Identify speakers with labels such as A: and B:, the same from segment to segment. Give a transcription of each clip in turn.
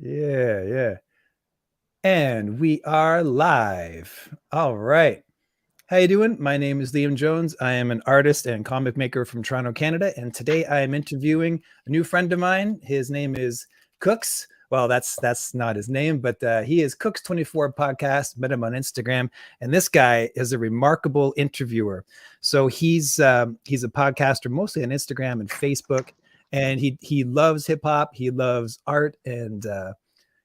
A: Yeah, yeah. And we are live. All right. How you doing? My name is Liam Jones. I am an artist and comic maker from Toronto, Canada, and today I am interviewing a new friend of mine. His name is Cookz. Well, that's not his name, but he is Cookz24 Podcast. Met him on Instagram, and this guy is a remarkable interviewer. So he's a podcaster mostly on Instagram and Facebook, and he loves hip hop. He loves art and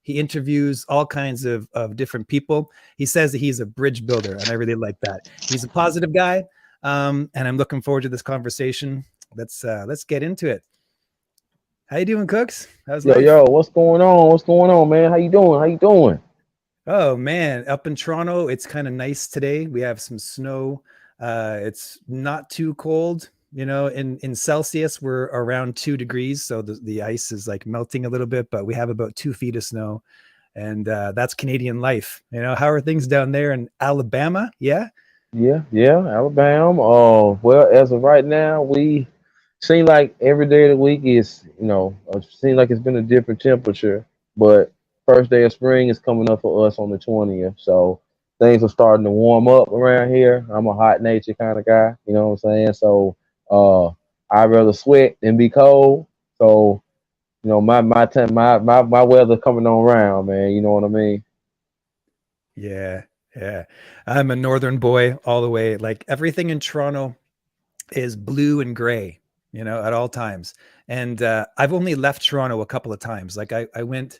A: he interviews all kinds of different people. He says that he's a bridge builder, and I really like that. He's a positive guy, and I'm looking forward to this conversation. Let's get into it. How you doing, Cooks? How's life?
B: Yo, what's going on? What's going on, man? How you doing? How you doing?
A: Oh man, up in Toronto, it's kind of nice today. We have some snow. It's not too cold. You know, in Celsius, we're around 2 degrees, so the ice is like melting a little bit, but we have about 2 feet of snow, and that's Canadian life. You know, how are things down there in Alabama? Yeah.
B: Yeah, Alabama. Well, as of right now, we seem like every day of the week is, seem like it's been a different temperature. But first day of spring is coming up for us on the 20th, so things are starting to warm up around here. I'm a hot nature kind of guy, you know what I'm saying? So, uh, I'd rather sweat than be cold. So, my time, my weather coming on around, man. You know what I mean?
A: Yeah, yeah. I'm a northern boy all the way. Like everything in Toronto is blue and gray, you know, at all times. And I've only left Toronto a couple of times. Like I went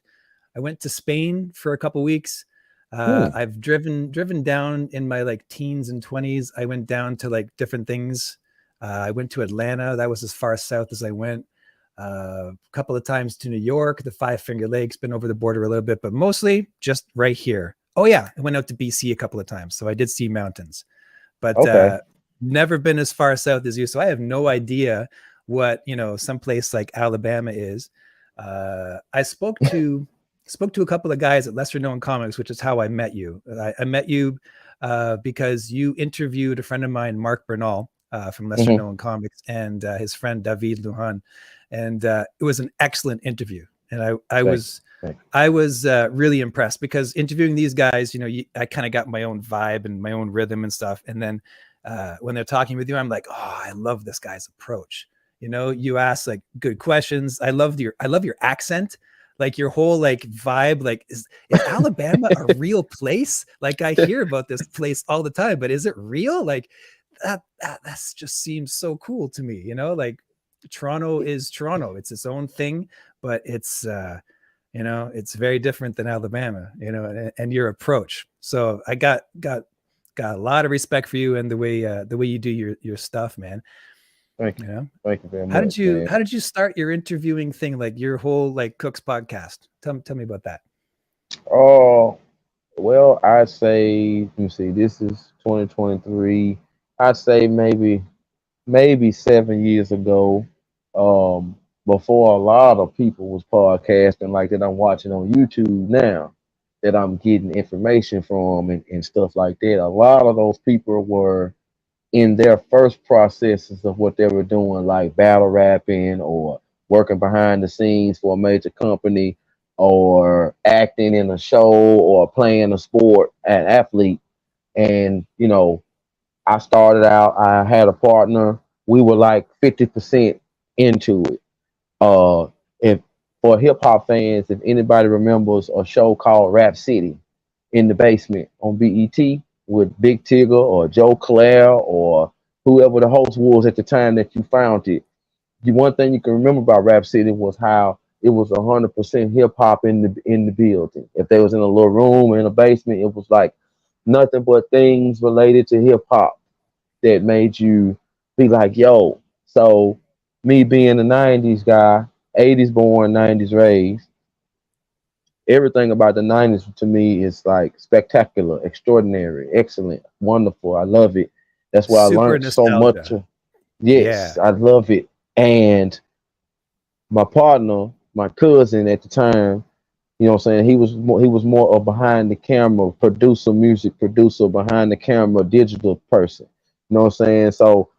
A: to Spain for a couple of weeks.
B: Hmm.
A: I've driven down in my like teens and 20s. I went down to like different things. I went to Atlanta. That was as far south as I went. A couple of times to New York, the Five Finger Lakes, been over the border a little bit, but mostly just right here. Oh yeah, I went out to BC a couple of times, so I did see mountains, but
B: Okay.
A: never been as far south as you. So I have no idea what someplace like Alabama is. I spoke to a couple of guys at Lesser Known Comics, which is how I met you. I met you because you interviewed a friend of mine, Mark Bernal, from Lesser
B: Hmm.
A: Known Comics, and his friend David Lujan, and it was an excellent interview. And I
B: Thank
A: was
B: you.
A: I was really impressed because interviewing these guys, I kind of got my own vibe and my own rhythm and stuff. And then when they're talking with you, I'm like, oh, I love this guy's approach. You ask like good questions. I love your accent, like your whole like vibe. Like, is Alabama a real place? Like I hear about this place all the time, but is it real? Like that's just seems so cool to me. Like Toronto is Toronto. It's its own thing, but it's very different than Alabama, and your approach. So I got a lot of respect for you and the way you do your stuff, man.
B: Thank
A: You
B: you.
A: know,
B: Thank you very
A: how did
B: much,
A: you
B: man.
A: how did you start your interviewing thing, like your whole like Cooks podcast? Tell me about that.
B: Oh, well, I'd say, let me see, this is 2023. I'd say maybe 7 years ago, before a lot of people was podcasting like that I'm watching on YouTube now, that I'm getting information from and stuff like that. A lot of those people were in their first processes of what they were doing, like battle rapping or working behind the scenes for a major company or acting in a show or playing a sport, an athlete. And, I started out, I had a partner, we were like 50% into it. If For hip hop fans, if anybody remembers a show called Rap City in the basement on BET with Big Tigger or Joe Claire or whoever the host was at the time that you found it. The one thing you can remember about Rap City was how it was 100% hip hop in the building. If they was in a little room or in a basement, it was like nothing but things related to hip hop that made you be like, yo. So me being a '90s guy, '80s born, '90s raised, everything about the '90s to me is like spectacular, extraordinary, excellent, wonderful. I love it. That's why I
A: Super
B: learned so much.
A: nostalgia.
B: Yes,
A: Yeah.
B: I love it. And my partner, my cousin at the time, you know what I'm saying, he was more a behind the camera producer, music producer, behind the camera digital person. You know what I'm saying? So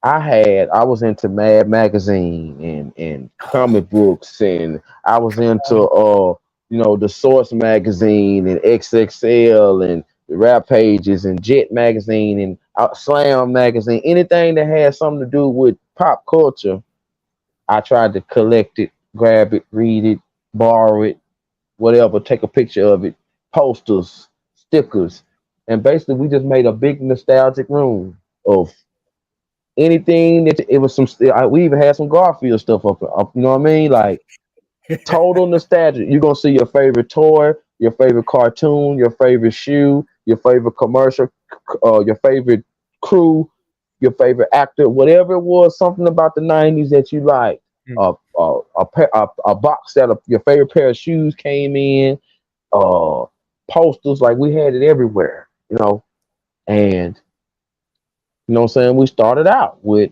B: I was into Mad Magazine and comic books, and I was into the Source magazine and XXL and the Rap Pages and Jet magazine and Slam magazine. Anything that had something to do with pop culture, I tried to collect it, grab it, read it, borrow it, whatever, take a picture of it, posters, stickers, and basically we just made a big nostalgic room of anything that it was some. We even had some Garfield stuff up. You know what I mean? Like total nostalgia. You're gonna see your favorite toy, your favorite cartoon, your favorite shoe, your favorite commercial, your favorite crew, your favorite actor, whatever it was, something about the '90s that you liked.
A: Mm.
B: A box set of your favorite pair of shoes came in. Uh, Posters, like we had it everywhere. And what I'm saying, we started out with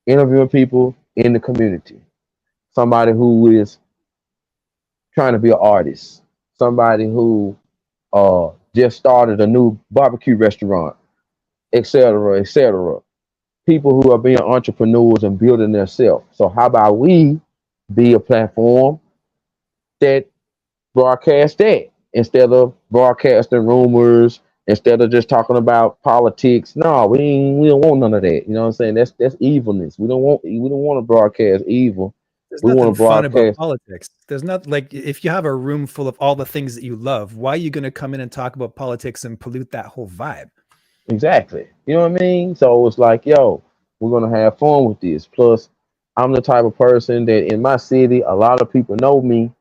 B: interviewing people in the community, somebody who is trying to be an artist, somebody who just started a new barbecue restaurant, etc., etc. People who are being entrepreneurs and building themselves. So how about we be a platform that broadcasts that instead of broadcasting rumors, instead of just talking about politics? No, we don't want none of that. You know what I'm saying? That's evilness. We don't want to broadcast evil.
A: There's
B: We want
A: nothing
B: to
A: fun about
B: broadcast.
A: politics. There's not like if you have a room full of all the things that you love, why are you going to come in and talk about politics and pollute that whole vibe?
B: Exactly. You know what I mean? So it's like, yo, we're gonna have fun with this. Plus, I'm the type of person that in my city, a lot of people know me,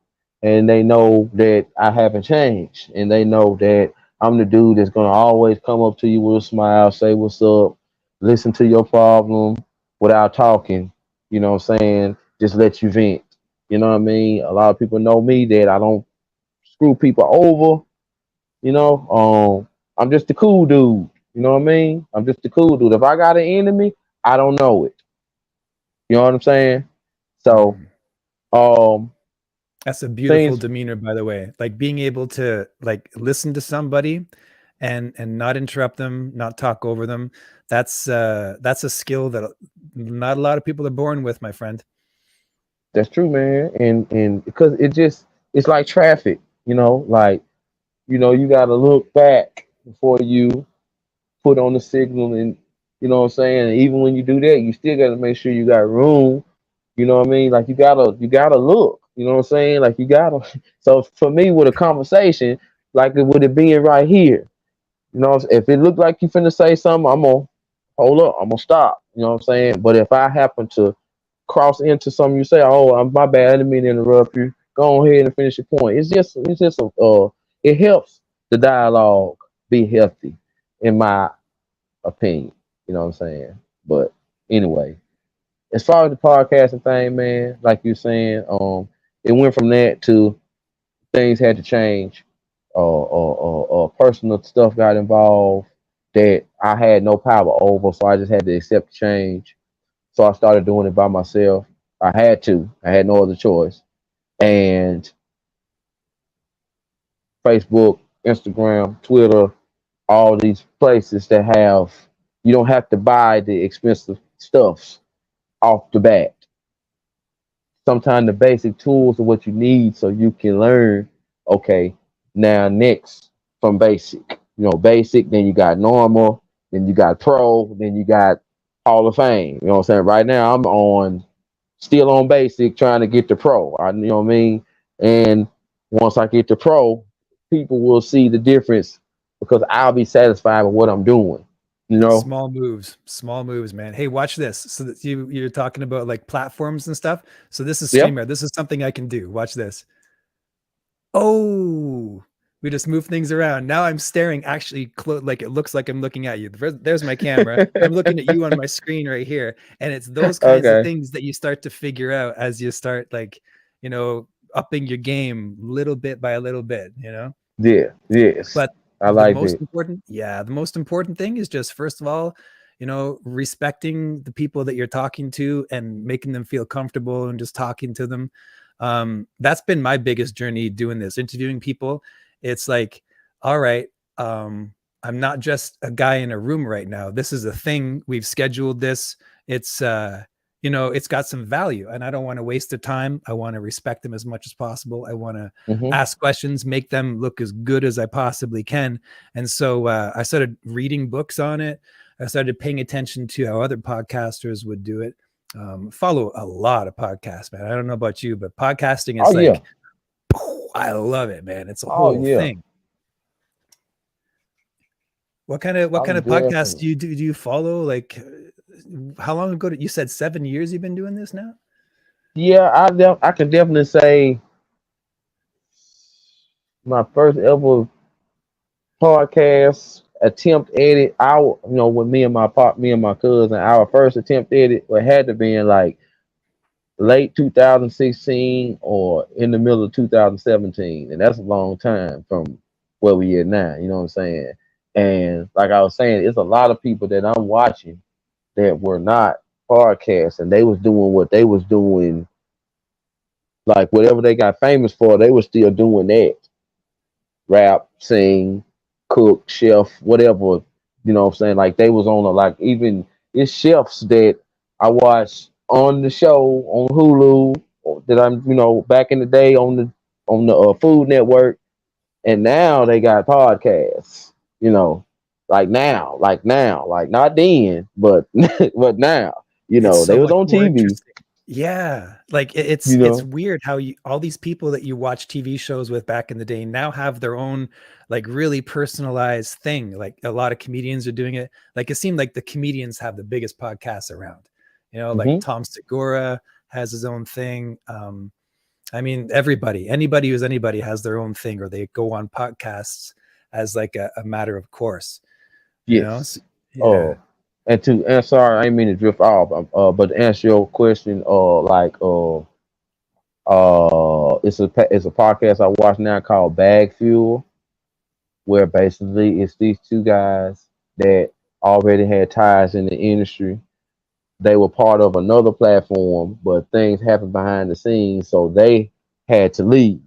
B: and they know that I haven't changed, and they know that I'm the dude that's gonna always come up to you with a smile, say what's up, listen to your problem without talking. You know what I'm saying? Just let you vent. You know what I mean? A lot of people know me that I don't screw people over. I'm just the cool dude. You know what I mean? I'm just the cool dude. If I got an enemy, I don't know it. You know what I'm saying? So,
A: Mm.
B: um,
A: That's a beautiful
B: things
A: demeanor, by the way. Like being able to like listen to somebody and not interrupt them, not talk over them. That's a skill that not a lot of people are born with, my friend.
B: that's true, man. And because it's like traffic. Like you got to look back before you put on the signal, and you know what I'm saying. And even when you do that, you still got to make sure you got room. You know what I mean? Like you gotta look. You know what I'm saying? Like you gotta. So for me, with a conversation, like with it being right here, if it looked like you finna say something, I'm gonna hold up. I'm gonna stop. You know what I'm saying? But if I happen to cross into something you say, oh, my bad, I didn't mean to interrupt you. Go ahead and finish your point. It helps the dialogue be healthy, in my opinion. You know what I'm saying? But anyway, as far as the podcasting thing, man, like you're saying, it went from that to things had to change. Personal stuff got involved that I had no power over, so I just had to accept the change. So I started doing it by myself. I had to. I had no other choice. And Facebook, Instagram, Twitter, all these places that have you don't have to buy the expensive stuffs off the bat. Sometimes the basic tools are what you need so you can learn. Okay, now next from basic. Basic, then you got normal, then you got pro, then you got Hall of Fame. You know what I'm saying? Right now still on basic, trying to get to pro. You know what I mean? And once I get to pro, people will see the difference because I'll be satisfied with what I'm doing. You know?
A: Small moves, man. Hey, watch this. So that you're talking about like platforms and stuff. So this is
B: Yeah.
A: StreamYard. This is something I can do. Watch this. Oh, we just move things around. Now I'm staring actually like it looks like I'm looking at you. There's my camera. I'm looking at you on my screen right here. And it's those kinds of
B: Okay.
A: things that you start to figure out as you start like, upping your game little bit by a little bit.
B: Yeah. Yes.
A: But
B: I
A: the
B: like
A: most
B: that.
A: important, yeah, the most important thing is just first of all, respecting the people that you're talking to and making them feel comfortable and just talking to them. That's been my biggest journey doing this, interviewing people. It's like, all right, I'm not just a guy in a room right now. This is a thing. We've scheduled this. it's it's got some value, and I don't want to waste their time. I want to respect them as much as possible. I want to
B: Mm-hmm.
A: ask questions, make them look as good as I possibly can. And so I started reading books on it. I started paying attention to how other podcasters would do it. Follow a lot of podcasts, man. I don't know about you, but podcasting
B: Oh
A: is
B: yeah.
A: like, I love it, man. It's a
B: Oh
A: whole
B: yeah.
A: thing. What kind
B: I'm
A: of podcasts
B: definitely.
A: do you follow? Like, how long ago did you said 7 years you've been doing this now?
B: Yeah, I can definitely say my first ever podcast attempt at it. With me and my cousin, our first attempt at it, it had to be in like late 2016 or in the middle of 2017, and that's a long time from where we are now. You know what I'm saying? And like I was saying, it's a lot of people that I'm watching that were not podcasts, and they was doing what they was doing, like whatever they got famous for, they were still doing that. Rap, sing, cook, chef, whatever. You know what I'm saying? Like they was on like even it's chefs that I watched on the show on Hulu that I'm back in the day on the Food Network, and now they got podcasts. You know, like not then, but but now.
A: It's
B: They
A: so
B: was
A: much
B: on
A: more
B: TV.
A: interesting. Yeah, like
B: You
A: it's
B: know.
A: weird how all these people that you watch TV shows with back in the day now have their own like really personalized thing. Like a lot of comedians are doing it. Like it seemed like the comedians have the biggest podcasts around. Like
B: Hmm.
A: Tom Segura has his own thing. I mean, anybody who's anybody has their own thing, or they go on podcasts as like a matter of course.
B: Yes.
A: So, yeah.
B: Oh, and sorry, I didn't mean to drift off. But to answer your question, it's a podcast I watch now called Bag Fuel, where basically it's these two guys that already had ties in the industry. They were part of another platform, but things happened behind the scenes, so they had to leave.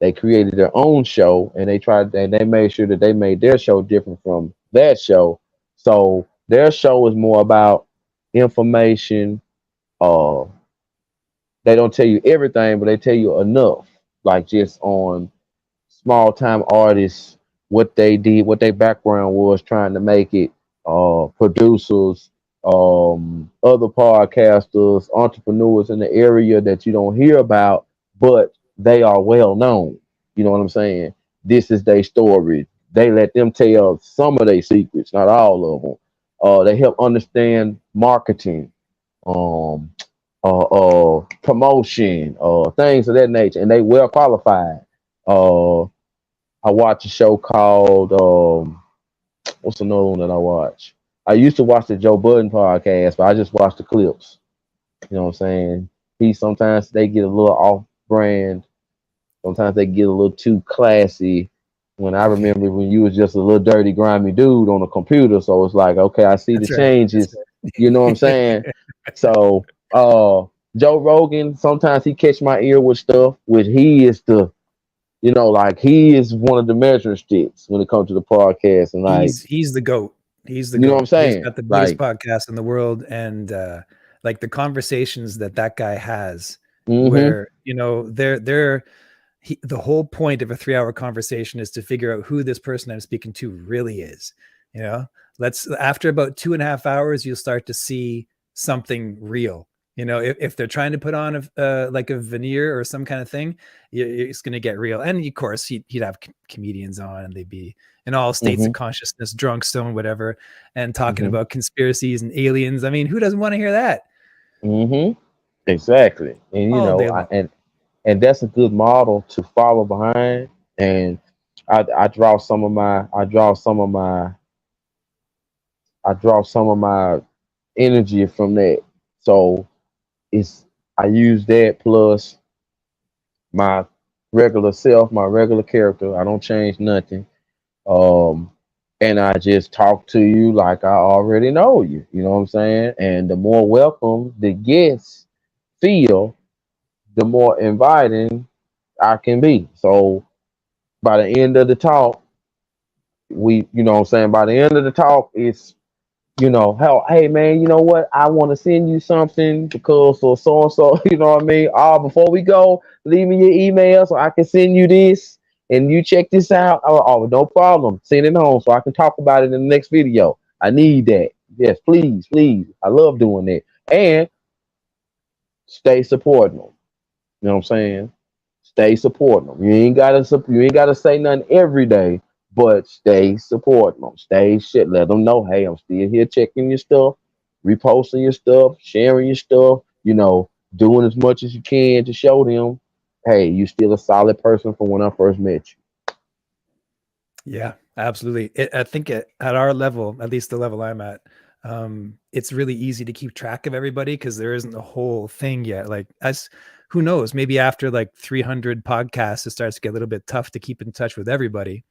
B: They created their own show, and they made sure that they made their show different from that show. So their show is more about information. Uh, they don't tell you everything, but they tell you enough, like just on small time artists, what they did, what their background was trying to make it, producers, other podcasters, entrepreneurs in the area that you don't hear about, but they are well known. You know what I'm saying? This is their story. They let them tell some of their secrets, not all of them. They help understand marketing, um, promotion, things of that nature, and they well qualified. Uh, I watch a show called what's another one that I watch? I used to watch the Joe Budden podcast, but I just watch the clips. You know what I'm saying? Sometimes they get a little off brand. Sometimes they get a little too classy. When I remember when you was just a little dirty, grimy dude on a computer, so it's like, okay, I see the
A: That's right. That's
B: changes. You know what I'm saying? So, Joe Rogan, sometimes he catch my ear with stuff, which he is like he is one of the measuring sticks when it comes to the podcast, and like,
A: He's the goat. He's the
B: you know what I'm
A: goat. He's
B: saying?
A: got the biggest
B: Like,
A: podcast in the world, and like the conversations that guy has,
B: mm-hmm,
A: where the whole point of a 3-hour conversation is to figure out who this person I'm speaking to really is. You know, let's after about 2.5 hours, you'll start to see something real. If they're trying to put on like a veneer or some kind of thing, it's going to get real. And of course, he'd have comedians on, and they'd be in all states
B: mm-hmm,
A: of consciousness, drunk, stone, whatever, and talking
B: mm-hmm,
A: about conspiracies and aliens. I mean, who doesn't want to hear that
B: mm-hmm. Exactly. And
A: all day long?
B: and that's a good model to follow behind. And I draw some of my energy from that. So it's I use that plus my regular self, my regular character. I don't change nothing. Um, and I just talk to you like I already know you. You know what I'm saying? And the more welcome the guests feel, the more inviting I can be. So by the end of the talk, you know what I'm saying? By the end of the talk, it's you know, how, hey man, you know what? I want to send you something because so and so, you know what I mean? Oh, before we go, leave me your email so I can send you this and you check this out. Oh, no problem. Send it home so I can talk about it in the next video. I need that. Yes, please, please. I love doing that. And stay supporting them. You know what I'm saying? Stay supporting them. You ain't gotta say nothing every day, but stay supporting them. Stay shit. Let them know, hey, I'm still here checking your stuff, reposting your stuff, sharing your stuff. You know, doing as much as you can to show them, hey, you still a solid person from when I first met you.
A: Yeah, absolutely. I think at our level, at least the level I'm at, it's really easy to keep track of everybody because there isn't a whole thing yet. Like, as who knows, maybe after like 300 podcasts, it starts to get a little bit tough to keep in touch with everybody.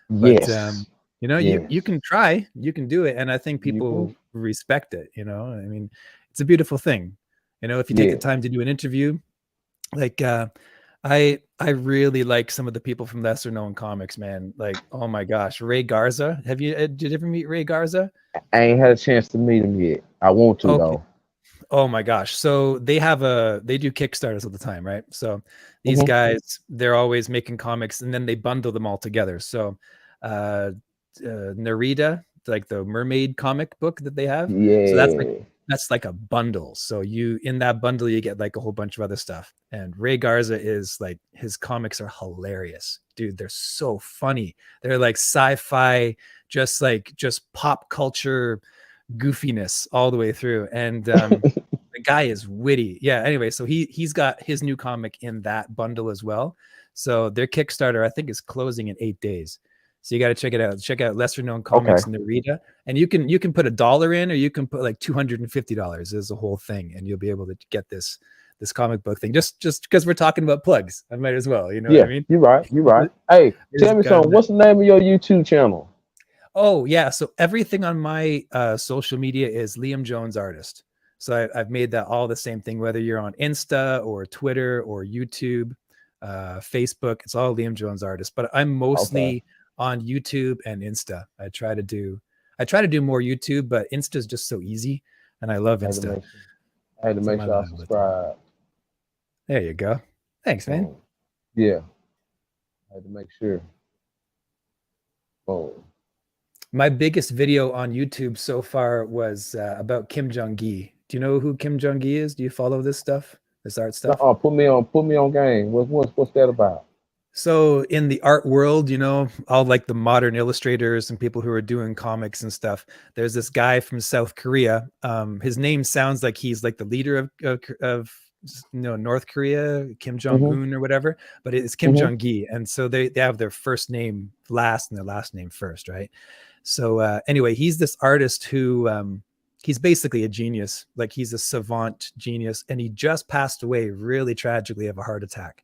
A: But
B: Yes,
A: you
B: yes,
A: can try, you can do it, and I think
B: you can.
A: people respect it. I mean, it's a beautiful thing. If you take the
B: Yeah,
A: time to do an interview, like I really like some of the people from lesser known comics, man. Like, oh my gosh, Ray Garza. Did you ever meet Ray Garza?
B: I ain't had a chance to meet him yet. I want to
A: Okay.
B: though.
A: Oh my gosh. So they do Kickstarters all the time, right? So these
B: Hmm.
A: guys, they're always making comics and then they bundle them all together. So uh, Narita, like the mermaid comic book that they have. So
B: Yeah.
A: that's like a bundle. So in that bundle you get like a whole bunch of other stuff. And Ray Garza is like, his comics are hilarious. Dude, they're so funny. They're like sci-fi, just pop culture goofiness all the way through. And the guy is witty. Yeah. Anyway, so he's got his new comic in that bundle as well. So their Kickstarter, I think, is closing in 8 days. So you got to check it out. Check out lesser known
B: Okay.
A: comics Narita, and you can put $1 in, or you can put like $250 as a whole thing, and you'll be able to get this comic book thing. Just because we're talking about plugs, I might as well. You know what I
B: Yeah,
A: mean?
B: you're right. You're right. Hey, tell
A: Just
B: me
A: gotta
B: something. What's the name of your YouTube channel?
A: Oh yeah, so everything on my social media is Liam Jones Artist. So I've made that all the same thing, whether you're on Insta or Twitter or YouTube, Facebook. It's all Liam Jones Artist. But I'm
B: Okay.
A: mostly on YouTube and Insta. I try to do more YouTube, but Insta is just so easy, and I love
B: I had to
A: Insta.
B: make sure. I had to
A: It's on
B: make
A: my
B: sure I
A: life all the time.
B: subscribe.
A: There you go. Thanks, man.
B: Yeah, I had to make sure. Oh,
A: My biggest video on YouTube so far was about Kim Jong-gi. Do you know who Kim Jong-gi is? Do you follow this stuff, this art stuff?
B: no, put me on game. What's that about?
A: So in the art world, all like the modern illustrators and people who are doing comics and stuff, there's this guy from South Korea. His name sounds like he's like the leader of North Korea, Kim
B: Mm-hmm.
A: Jong-un or whatever, but it's Kim
B: Mm-hmm.
A: Jong-gi. And so they have their first name last and their last name first, right? So anyway, he's this artist who he's basically a genius. Like, he's a savant genius, and he just passed away really tragically of a heart attack,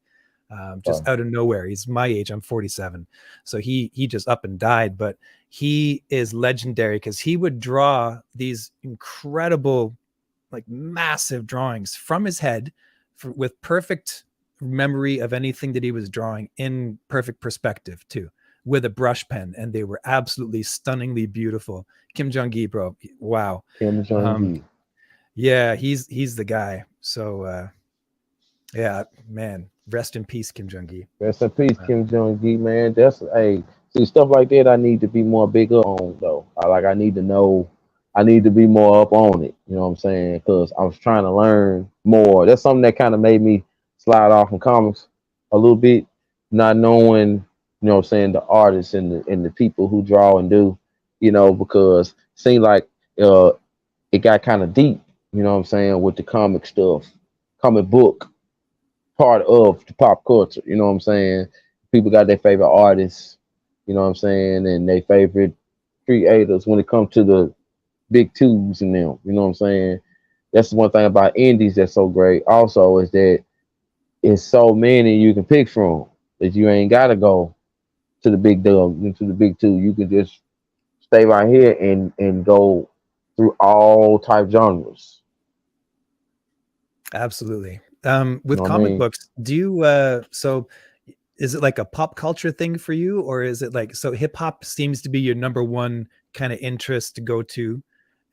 A: just out of nowhere. He's my age. I'm 47, so he just up and died. But he is legendary because he would draw these incredible, like massive drawings from his head with perfect memory of anything that he was drawing in perfect perspective too, with a brush pen, and they were absolutely stunningly beautiful. Kim Jong-gi, bro, wow.
B: Kim Jong
A: um
B: Gi.
A: yeah, he's the guy. So yeah, man, rest in peace, Kim Jong-gi.
B: Rest in peace, Kim Jong Gi, man. That's hey, see stuff like that. I need to be more bigger on though. I need to know. I need to be more up on it. You know what I'm saying? Because I was trying to learn more. That's something that kind of made me slide off from comics a little bit, not knowing. You know what I'm saying? The artists and the people who draw and do. You know, because it seemed like uh it got kind of deep. You know what I'm saying, with the comic stuff, comic book part of the pop culture. You know what I'm saying? People got their favorite artists, you know what I'm saying, and their favorite creators when it comes to the big twos and them. You know what I'm saying? That's the one thing about indies that's so great. Also, is that it's so many you can pick from that you ain't gotta go to the big dog, to the big two. You can just stay right here and go through all type genres.
A: Absolutely.
B: You
A: With
B: know what I
A: comic
B: mean?
A: books, do you so is it like a pop culture thing for you, or is it like, so hip hop seems to be your number one kind of interest to go to,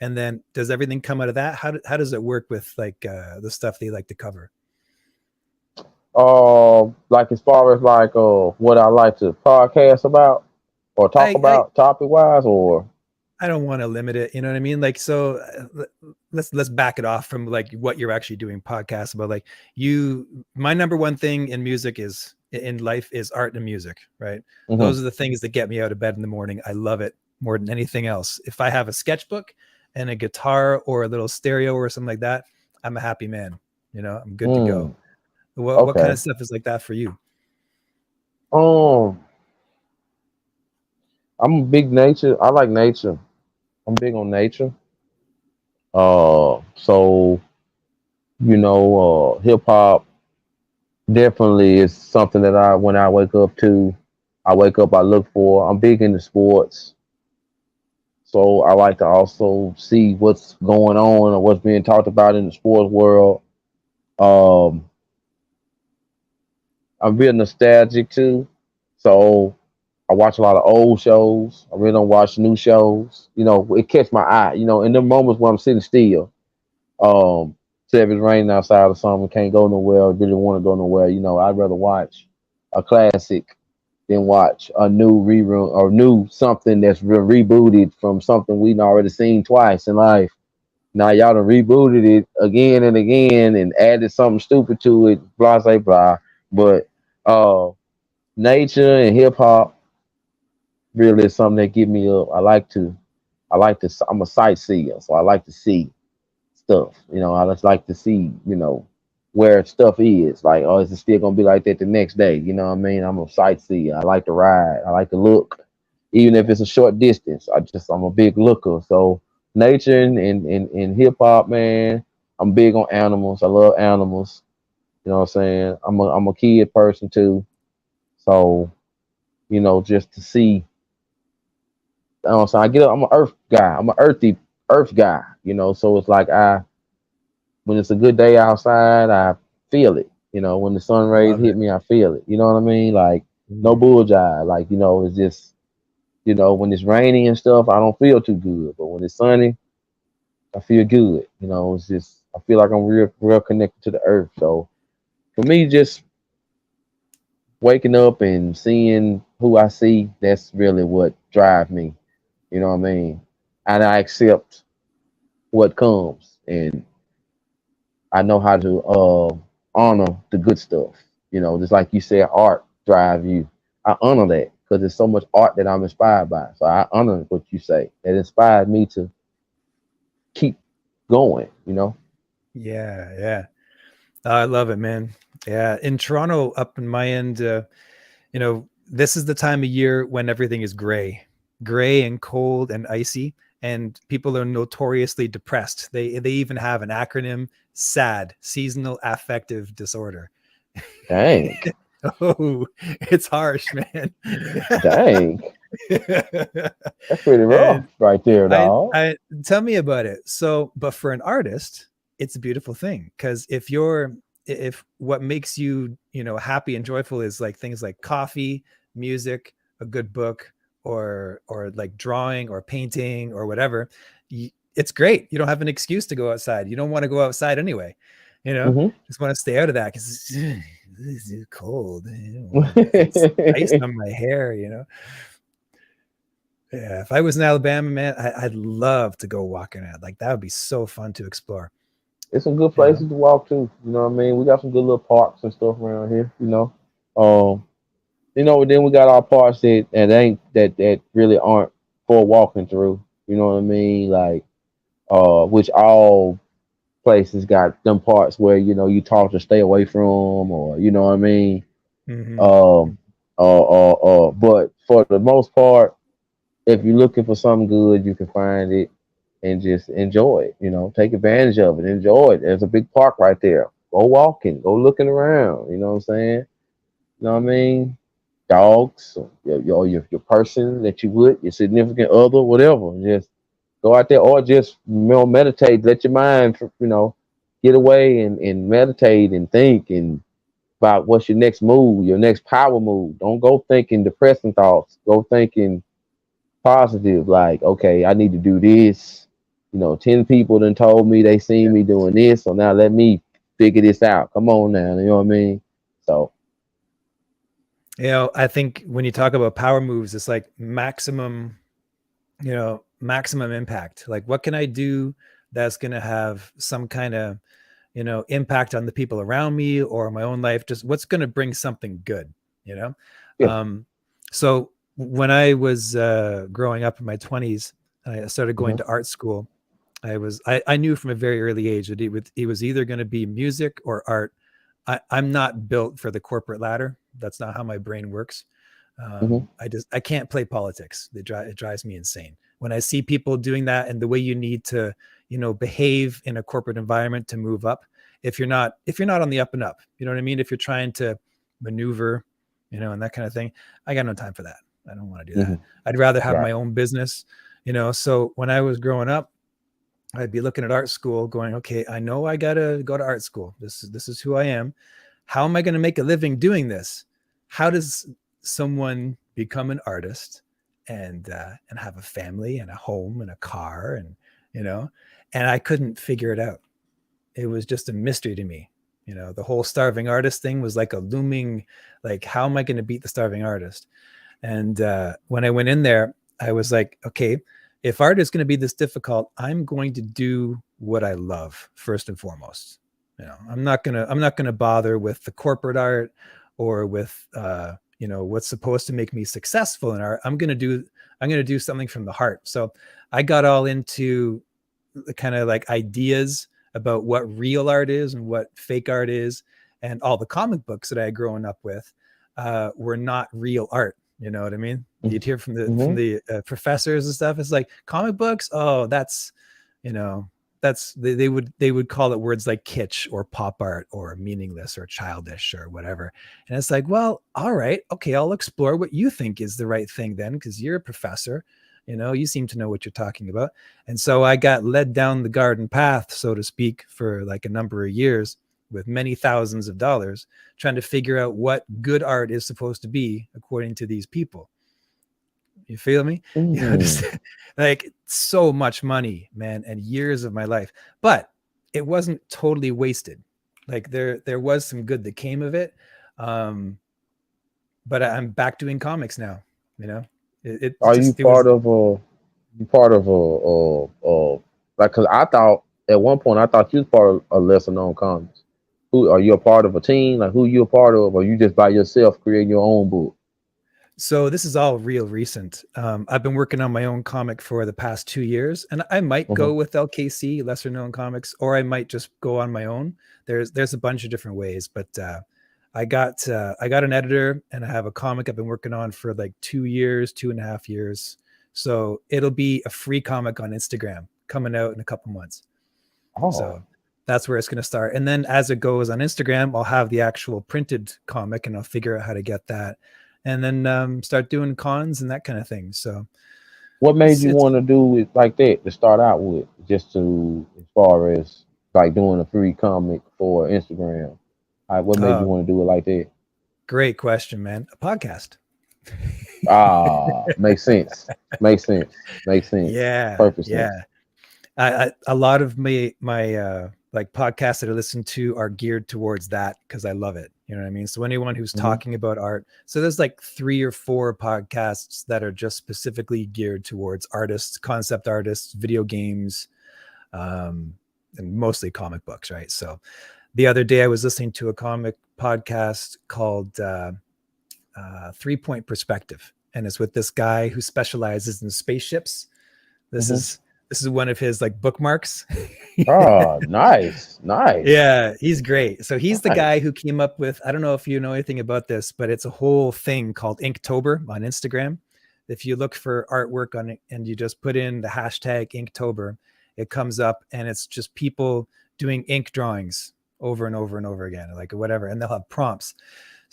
A: And then does everything come out of that? How does it work with like the stuff that you like to cover?
B: Like as far as like what I like to podcast about or talk
A: I
B: about topic wise, or
A: I don't want to limit it. You know what I mean? Like, so let's back it off from like what you're actually doing podcasts about. Like my number one thing in music is in life is art and music, right?
B: hmm
A: Those are the things that get me out of bed in the morning. I love it more than anything else. If I have a sketchbook and a guitar or a little stereo or something like that, I'm a happy man. You know, I'm good to go. What kind
B: okay.
A: of stuff is like that for you?
B: Um, I'm a big nature. I like nature. I'm big on nature. So hip hop definitely is something that when I wake up to, I wake up, I look for. I'm big into sports, so I like to also see what's going on or what's being talked about in the sports world. Um, I'm real nostalgic too, so I watch a lot of old shows. I really don't watch new shows. It catch my eye. In the moments when I'm sitting still, say if it's raining outside or something, can't go nowhere, or really want to go nowhere. I'd rather watch a classic than watch a new rerun or new something that's rebooted from something we've already seen twice in life. Now y'all done rebooted it again and again and added something stupid to it, blah blah blah. But uh, nature and hip hop really is something that get me up. I'm a sightseer, so I like to see stuff. I just like to see, where stuff is. Like, oh, is it still gonna be like that the next day? You know what I mean? I'm a sightseer. I like to ride. I like to look, even if it's a short distance. I'm a big looker. So nature and hip hop, man. I'm big on animals. I love animals. You know what I'm saying? I'm a kid person too. So just to see. So I'm an earth guy. I'm an earth guy. So it's like when it's a good day outside, I feel it. When the sun rays
A: Love
B: hit
A: it.
B: me, I feel it. You know what I mean? Like no
A: Mm.
B: bull jive. Like it's just when it's raining and stuff, I don't feel too good. But when it's sunny, I feel good. It's just I feel like I'm real connected to the earth. So for me, just waking up and seeing who I see, that's really what drives me. You know what I mean? And I accept what comes, and I know how to honor the good stuff. Just like you said, art drive you. I honor that because there's so much art that I'm inspired by. So I honor what you say. That inspired me to keep going.
A: Yeah, yeah. I love it, man. Yeah, in Toronto, up in my end, this is the time of year when everything is gray and cold and icy, and people are notoriously depressed. They even have an acronym: SAD, seasonal affective disorder.
B: Dang,
A: Oh, it's harsh, man.
B: dang, that's pretty rough
A: And
B: right there,
A: I
B: dog.
A: I tell me about it. So, but for an artist, it's a beautiful thing because if what makes you, happy and joyful is like things like coffee, music, a good book, or like drawing or painting or whatever, it's great. You don't have an excuse to go outside. You don't want to go outside anyway. You know,
B: hmm
A: just want to stay out of that because it's cold. It's ice on my hair. Yeah, if I was in Alabama, man, I'd love to go walking out. Like that would be so fun to explore.
B: It's some good
A: You know?
B: places to walk to. You know what I mean? We got some good little parks and stuff around here. Um, then we got our parts that ain't that really aren't for walking through. You know what I mean? Like, which all places got them parts where you talk to stay away from, or you know what I mean.
A: Mm-hmm.
B: Um, but for the most part, if you're looking for something good, you can find it and just enjoy it. Take advantage of it, enjoy it. There's a big park right there. Go walking, go looking around. You know what I'm saying? You know what I mean? Dogs, your person that you would, your significant other, whatever. Just go out there, or just meditate. Let your mind, get away and meditate and think and about what's your next move, your next power move. Don't go thinking depressing thoughts. Go thinking positive. Like, okay, I need to do this. 10 people then told me they seen me doing this, so now let me figure this out. Come on now, you know what I mean? So
A: I think when you talk about power moves, it's like maximum impact. Like, what can I do that's going to have some kind of, impact on the people around me or my own life? Just what's going to bring something good, you know?
B: yeah.
A: So when I was growing up in my 20s, I started going
B: Hmm.
A: to art school. I knew from a very early age that it was either going to be music or art. I'm not built for the corporate ladder. That's not how my brain works.
B: Hmm.
A: I can't play politics. It drives me insane when I see people doing that, and the way you need to, behave in a corporate environment to move up. If you're not on the up and up, you know what I mean? If you're trying to maneuver, and that kind of thing, I got no time for that. I don't want to do
B: Hmm.
A: that. I'd rather have
B: Right.
A: my own business, So when I was growing up, I'd be looking at art school going, okay, I know I got to go to art school. This is who I am. How am I going to make a living doing this? How does someone become an artist and have a family and a home and a car you know, and I couldn't figure it out. It was just a mystery to me. The whole starving artist thing was like a looming, like, how am I going to beat the starving artist? And when I went in there, I was like, okay, if art is going to be this difficult, I'm going to do what I love first and foremost. I'm not gonna bother with the corporate art or with what's supposed to make me successful in art. I'm gonna do something from the heart. So I got all into the kind of like ideas about what real art is and what fake art is, and all the comic books that I had grown up with were not real art. You know what I mean? You'd hear from the
B: Hmm.
A: professors and stuff. It's like comic books. Oh, you know, they would call it words like kitsch or pop art or meaningless or childish or whatever. And it's like, well, all right, okay, I'll explore what you think is the right thing then, because you're a professor. You seem to know what you're talking about. And so I got led down the garden path, so to speak, for like a number of years with many thousands of dollars, trying to figure out what good art is supposed to be according to these people. You feel me? Just
B: Hmm.
A: like so much money, man, and years of my life. But it wasn't totally wasted. Like there was some good that came of it. Um, but I'm back doing comics now. You know, it
B: Are you
A: just it
B: part
A: was.
B: of a? You part of like? Cause I thought at one point I thought you was part of a lesser known comics. Who are you a part of a team? Like who you a part of, or you just by yourself creating your own book?
A: So this is all real recent. I've been working on my own comic for the past 2 years, and I might
B: Hmm.
A: go with LKC, lesser known comics, or I might just go on my own. There's a bunch of different ways, but I got an editor, and I have a comic I've been working on for like 2 years, 2.5 years. So it'll be a free comic on Instagram coming out in a couple months.
B: Oh.
A: So that's where it's going to start. And then as it goes on Instagram, I'll have the actual printed comic, and I'll figure out how to get that, and then start doing cons and that kind of thing. So
B: What made
A: it's
B: you
A: it's
B: want to do it like that to start out with? Just to as far as like doing a free comic for Instagram. Like what made you
A: uh,
B: want to do it like that?
A: great question, man. A podcast.
B: Ah, makes sense. Makes sense. Makes sense.
A: Yeah,
B: Perfect sense.
A: yeah. A lot of my like podcasts that I listen to are geared towards that because I love it. You know what I mean? So anyone who's
B: Hmm.
A: talking about art, so there's like 3 or 4 podcasts that are just specifically geared towards artists, concept artists, video games, um, and mostly comic books, right? So the other day I was listening to a comic podcast called 3 Point Perspective, and it's with this guy who specializes in spaceships. This
B: Hmm.
A: is this is one of his like bookmarks.
B: Ah, nice. Nice.
A: Yeah, he's great. So he's the
B: Nice.
A: guy who came up with, I don't know if you know anything about this, but it's a whole thing called Inktober on Instagram. If you look for artwork on it and you just put in the hashtag Inktober, it comes up, and it's just people doing ink drawings over and over and over again, like whatever, and they'll have prompts.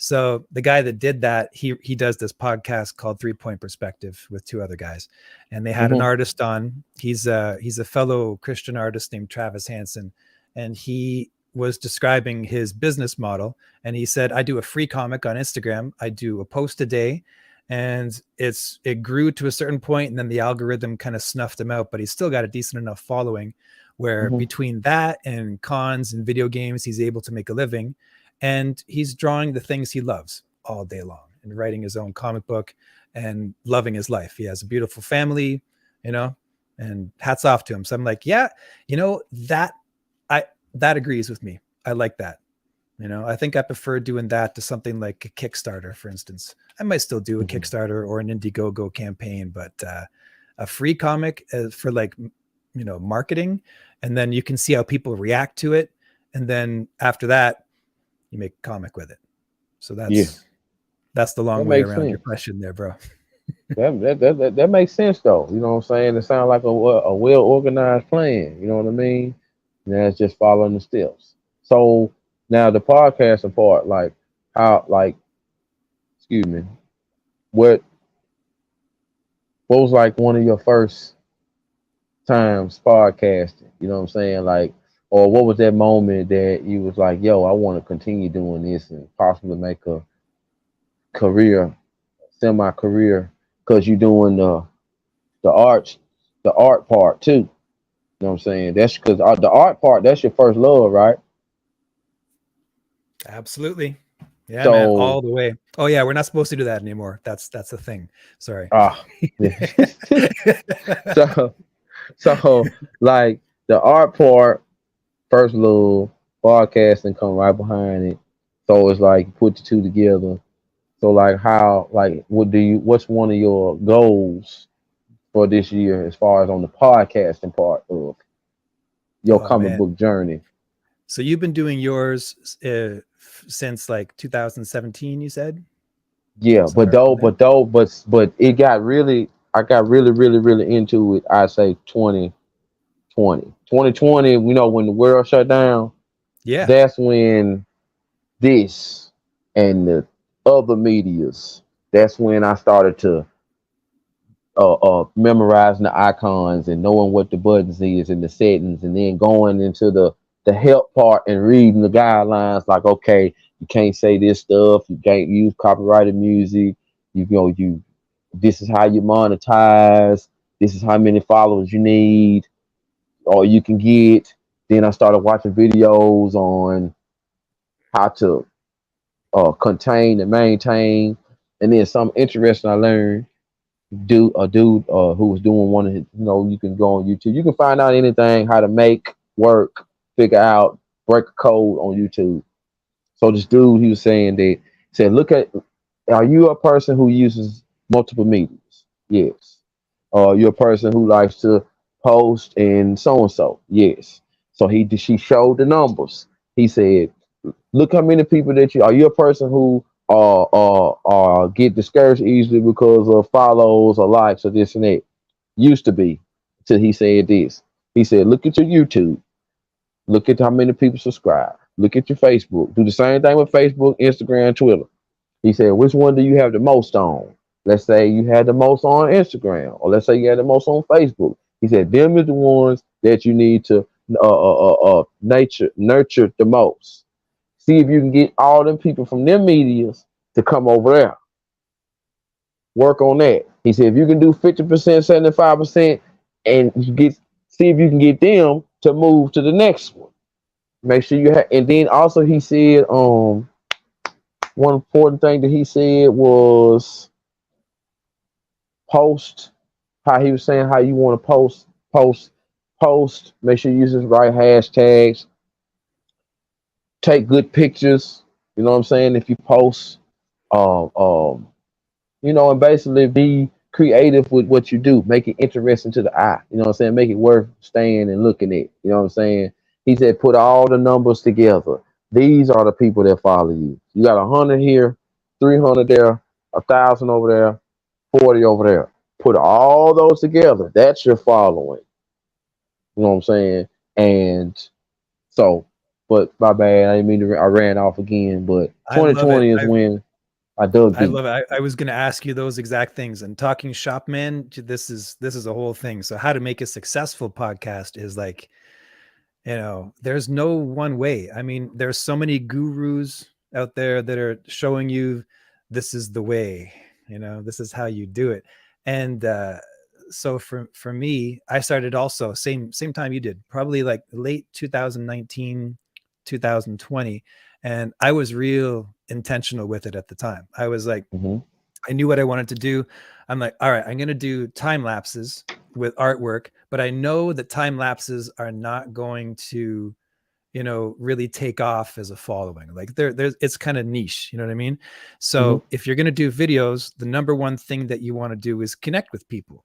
A: So the guy that did that, he does this podcast called 3 Point Perspective with 2 other guys, and they had an
B: Hmm.
A: artist on. He's a fellow Christian artist named Travis Hansen, and he was describing his business model. And he said, I do a free comic on Instagram. I do a post a day, and it grew to a certain point, and then the algorithm kind of snuffed him out, but he's still got a decent enough following where
B: Mm-hmm.
A: between that and cons and video games, he's able to make a living, and he's drawing the things he loves all day long and writing his own comic book and loving his life. He has a beautiful family, and hats off to him. So I'm like, yeah, that agrees with me. I like that. I think I prefer doing that to something like a Kickstarter, for instance. I might still do a
B: Mm-hmm.
A: Kickstarter or an Indiegogo campaign, but a free comic for like, marketing, and then you can see how people react to it. And then after that, you make a comic with it. So
B: Yeah,
A: that's the long
B: that
A: way
B: makes
A: around your
B: sense.
A: question there, bro.
B: That makes sense though. You know what I'm saying? It sounds like a well organized plan. You know what I mean? And that's just following the steps. So now the podcasting part, like how, like, excuse me, what what was like one of your first times podcasting? You know what I'm saying? Like, or what was that moment that you was like, yo, I want to continue doing this and possibly make a career, semi career, because you're doing the arts, the art part too. You know what I'm saying? That's because the art part, that's your first love, right?
A: Absolutely. Yeah, man,
B: So,
A: all the way. Oh yeah, we're not supposed to do that anymore. That's the thing. Sorry.
B: ah, so, so like the art part, first love, podcasting come right behind it. So it's like put the two together. So like how, like what's one of your goals for this year as far as on the podcasting part of your
A: Oh
B: comic
A: man.
B: book journey?
A: So you've been doing yours since like 2017, you said?
B: Yeah,
A: Somewhere around there?
B: but it got really, I got really, really, really into it. I say 2020. You know, when the world shut down,
A: Yeah.
B: that's when this and the other medias. That's when I started to memorizing the icons and knowing what the buttons is and the settings, and then going into the help part and reading the guidelines. Like, okay, you can't say this stuff. You can't use copyrighted music. You this is how you monetize. This is how many followers you need or you can get. Then I started watching videos on how to contain and maintain. And then something interesting I learned, a dude who was doing one of his, you can go on YouTube. You can find out anything, how to make, work, figure out, break a code on YouTube. So this dude, he was saying that, he said, are you a person who uses multiple mediums? Yes. You're a person who likes to post and so and so? Yes. So she showed the numbers. He said, look how many people that you are. You a person who get discouraged easily because of follows or likes or this and that? Used to be, till he said this. He said, look at your YouTube. Look at how many people subscribe. Look at your Facebook. Do the same thing with Facebook, Instagram, Twitter. He said, which one do you have the most on? Let's say you had the most on Instagram, or let's say you had the most on Facebook. He said, them are the ones that you need to nurture the most. See if you can get all them people from them medias to come over there. Work on that. He said, if you can do 50%, 75%, and see if you can get them to move to the next one. Make sure you have, and then also he said, one important thing that he said was post. How he was saying how you want to post. Make sure you use the right hashtags. Take good pictures. You know what I'm saying? If you post, um, um, and basically be creative with what you do. Make it interesting to the eye. You know what I'm saying? Make it worth staying and looking at. You know what I'm saying? He said, put all the numbers together. These are the people that follow you. You got 100 here, 300 there, 1,000 over there, 40 over there. Put all those together. That's your following. You know what I'm saying? And so, but my bad. I didn't mean to. I ran off again. But
A: I love it.
B: 2020 is when I dug
A: I
B: deep.
A: love it. I was going to ask you those exact things. And talking shop, man, this is a whole thing. So how to make a successful podcast is like, there's no one way. I mean, there's so many gurus out there that are showing you this is the way. This is how you do it. And so for me, I started also same time you did, probably like late 2019, 2020. And I was real intentional with it at the time. I was like,
B: Mm-hmm.
A: I knew what I wanted to do. I'm like, all right, I'm going to do time lapses with artwork, but I know that time lapses are not going to, really take off as a following. Like there's it's kind of niche, you know what I mean?
B: Mm-hmm.
A: So if you're going to do videos, the number one thing that you want to do is connect with people.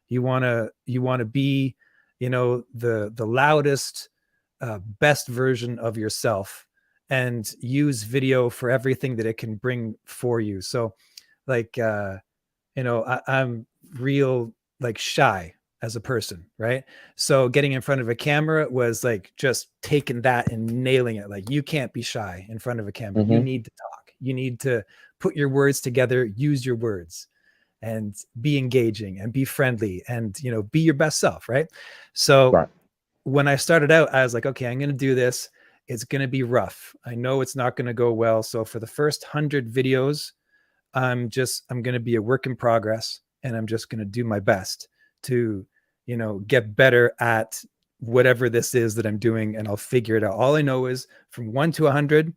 A: You want to be, the loudest, best version of yourself, and use video for everything that it can bring for you. So like I'm real like shy as a person, right? So getting in front of a camera was like just taking that and nailing it. Like, you can't be shy in front of a camera. You
B: Mm-hmm.
A: need to talk. You need to put your words together, use your words, and be engaging and be friendly, and be your best self, right? So
B: Right.
A: when I started out, I was like, okay, I'm going to do this. It's going to be rough. I know it's not going to go well. So for the first 100 videos, I'm going to be a work in progress, and I'm just going to do my best to, get better at whatever this is that I'm doing, and I'll figure it out. All I know is from 1 to 100,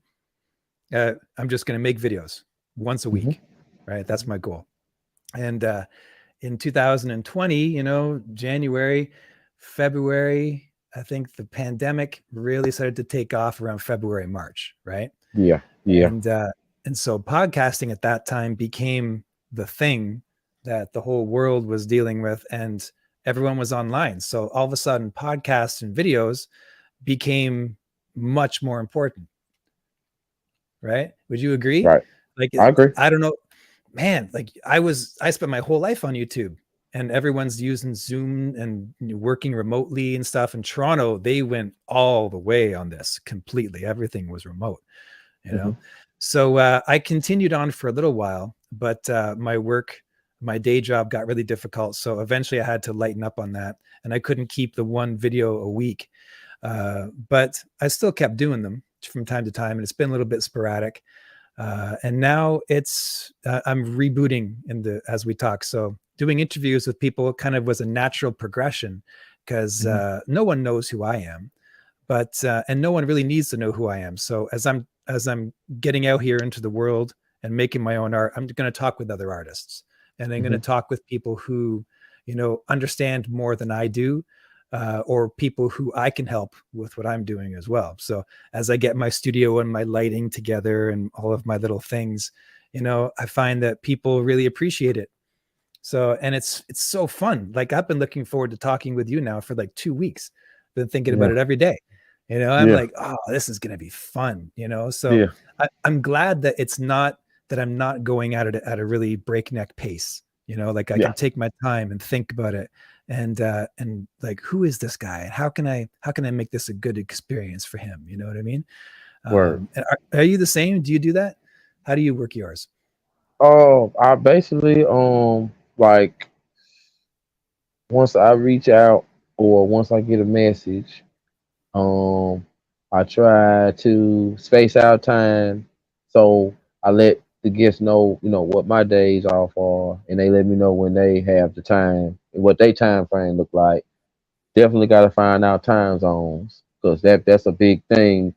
A: I'm just going to make videos once a
B: Mm-hmm.
A: week, right? That's my goal. And in 2020, January, February, I think the pandemic really started to take off around February, March, right?
B: Yeah. Yeah.
A: And so podcasting at that time became the thing that the whole world was dealing with, and everyone was online. So all of a sudden, podcasts and videos became much more important, right? Would you agree?
B: Right.
A: Like,
B: I agree.
A: I don't know, man, like I spent my whole life on YouTube, and everyone's using Zoom and working remotely and stuff. In Toronto, they went all the way on this completely. Everything was remote, you
B: Mm-hmm.
A: know? So I continued on for a little while, but my day job got really difficult. So eventually I had to lighten up on that, and I couldn't keep the one video a week. But I still kept doing them from time to time, and it's been a little bit sporadic. And now I'm rebooting as we talk. So doing interviews with people kind of was a natural progression, because
B: Mm-hmm.
A: no one knows who I am, but and no one really needs to know who I am. So as I'm getting out here into the world and making my own art, I'm going to talk with other artists, and I'm going
B: Mm-hmm.
A: to talk with people who, understand more than I do, or people who I can help with what I'm doing as well. So as I get my studio and my lighting together and all of my little things, I find that people really appreciate it. So, and it's so fun. Like, I've been looking forward to talking with you now for like 2 weeks. Been thinking about
B: Yeah.
A: it every day. I'm
B: Yeah.
A: like, oh, this is going to be fun. So
B: Yeah.
A: I'm glad that it's not that I'm not going at it at a really breakneck pace. Like, I
B: Yeah.
A: can take my time and think about it, and like, who is this guy, and how can I make this a good experience for him? You know what I mean?
B: Word.
A: And are you the same? Do you do that? How do you work yours?
B: Oh, I basically like once I reach out or once I get a message, um I try to space out time, so I let the guests know, what my days off are, and they let me know when they have the time and what their time frame look like. Definitely got to find out time zones, because that's a big thing.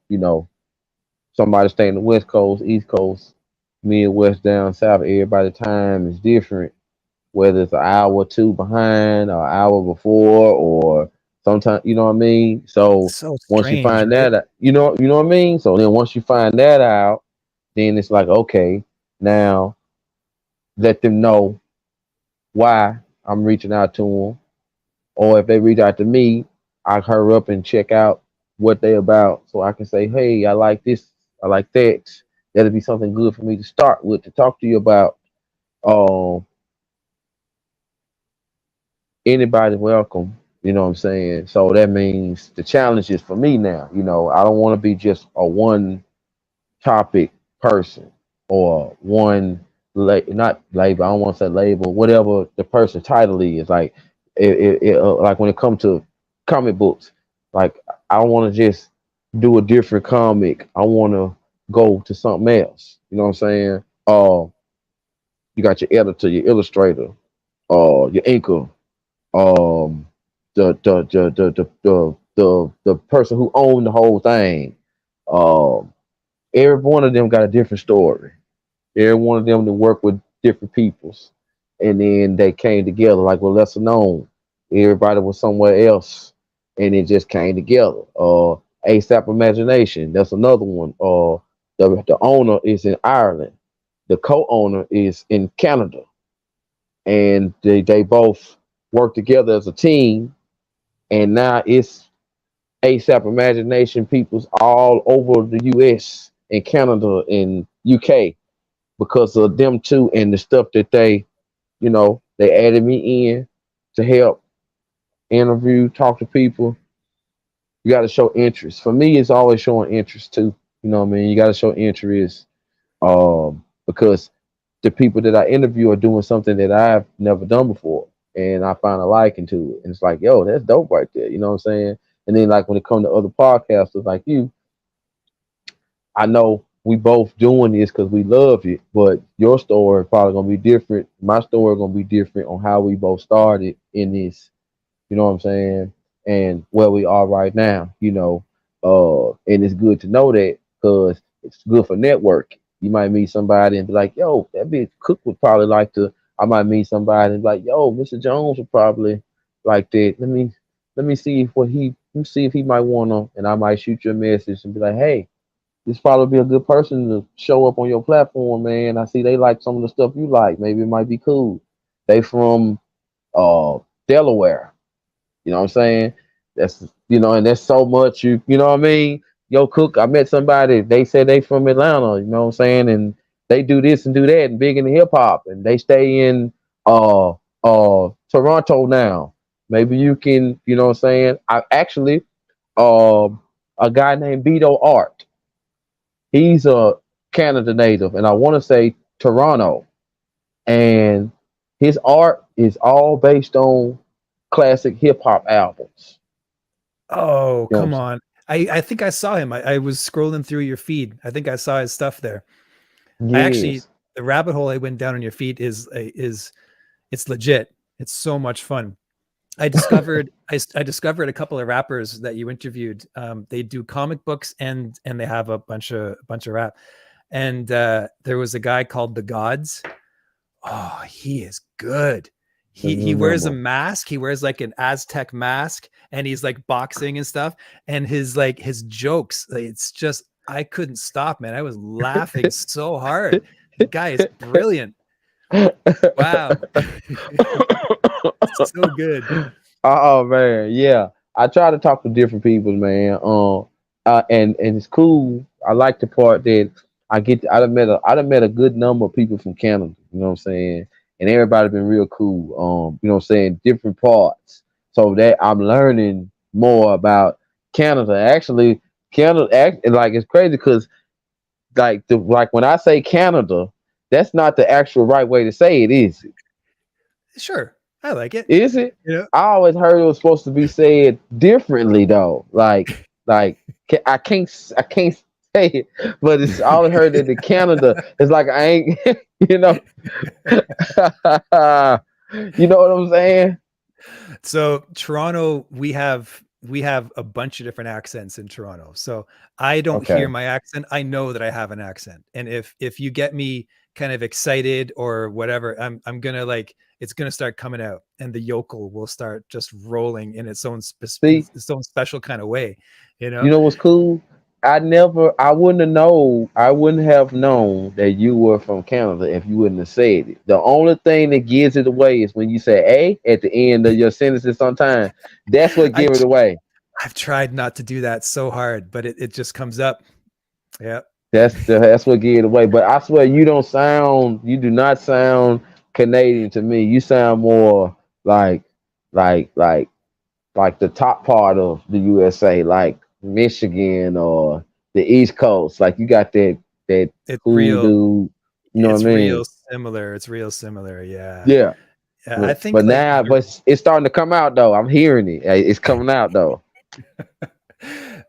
B: Somebody staying the West Coast, East Coast, Midwest, down South. Everybody time is different, whether it's an hour or two behind or an hour before, or sometimes, you know what I mean? So
A: So
B: once you
A: strange,
B: find
A: right?
B: that out, you know what I mean? So then once you find that out, then it's like, okay, now let them know why I'm reaching out to them. Or if they reach out to me, I hurry up and check out what they about, so I can say, hey, I like this, I like that. That'll be something good for me to start with, to talk to you about. Um, Anybody welcome. You know what I'm saying? So that means the challenge is for me now. I don't want to be just a one topic person, or one not label. I don't want to say label. Whatever the person title is, like like when it comes to comic books, like I don't want to just do a different comic. I want to go to something else. You know what I'm saying? You got your editor, your illustrator, your inker, um, the person who owned the whole thing. Um, every one of them got a different story. Every one of them to work with different peoples, and then they came together. Like, well, lesser known, everybody was somewhere else, and it just came together. ASAP Imagination, that's another one. The owner is in Ireland, the co-owner is in Canada, and they both work together as a team. And now it's ASAP Imagination peoples all over the US and Canada and UK because of them two and the stuff that they added me in to help interview, talk to people. You got to show interest. For me, it's always showing interest too. You know what I mean? You got to show interest because the people that I interview are doing something that I've never done before, and I find a liking to it. And it's like, yo, that's dope right there. You know what I'm saying? And then like when it comes to other podcasters like you, I know we both doing this because we love it, but your story probably gonna be different. My story gonna be different on how we both started in this. You know what I'm saying? And where we are right now. And it's good to know that because it's good for network. You might meet somebody and be like, "Yo, that bitch Cook would probably like to." I might meet somebody and be like, "Yo, Mr. Jones would probably like that. Let me see if he might wanna." And I might shoot you a message and be like, "Hey, this probably be a good person to show up on your platform, man. I see they like some of the stuff you like. Maybe it might be cool. They from Delaware. You know what I'm saying? And that's so much you know what I mean? Yo, Cook, I met somebody, they said they from Atlanta, you know what I'm saying? And they do this and do that and big in the hip hop and they stay in Toronto now. Maybe you can, you know what I'm saying? I actually a guy named Beto Art. He's a Canada native, and I want to say Toronto. And his art is all based on classic hip hop albums.
A: Oh,
B: You know
A: come on. I think I saw him. I was scrolling through your feed. I think I saw his stuff there.
B: Yes.
A: The rabbit hole I went down on your feed is it's legit. It's so much fun. I discovered a couple of rappers that you interviewed. They do comic books and they have a bunch of rap. And there was a guy called The Gods. Oh, he is good. He wears a mask. He wears like an Aztec mask, and he's like boxing and stuff. And his jokes, it's just I couldn't stop, man. I was laughing so hard. The guy is brilliant. Wow. So good.
B: Oh man, yeah. I try to talk to different people, man. And it's cool. I like the part that I done met a good number of people from Canada. You know what I'm saying? And everybody been real cool. You know what I'm saying? Different parts. So that I'm learning more about Canada. Actually, like it's crazy because like when I say Canada, that's not the actual right way to say it, is it?
A: Sure. I like it.
B: Is it?
A: Yeah.
B: I always heard it was supposed to be said differently though. Like I can't say it, but it's I always heard that the Canada is like I ain't you know you know what I'm saying?
A: So Toronto, we have a bunch of different accents in Toronto. So I don't
B: Okay.
A: hear my accent. I know that I have an accent. And if you get me kind of excited or whatever, I'm gonna like it's gonna start coming out, and the yokel will start just rolling in its own
B: See,
A: its own special kind of way, you know?
B: you know what's cool? I wouldn't have known that you were from Canada if you wouldn't have said it. The only thing that gives it away is when you say a at the end of your sentences sometimes. That's what gives it away.
A: I've tried not to do that so hard, but it just comes up. Yeah.
B: That's what gives it away. But I swear you do not sound Canadian to me. You sound more like like like like the top part of the USA, like Michigan or the East Coast. Like you got that
A: It's
B: cool
A: real.
B: dude. You know
A: It's
B: what I mean?
A: real similar. It's real similar. Yeah.
B: Yeah.
A: Yeah. I think
B: But
A: like
B: now, but it's starting to come out though. I'm hearing it. It's coming out though.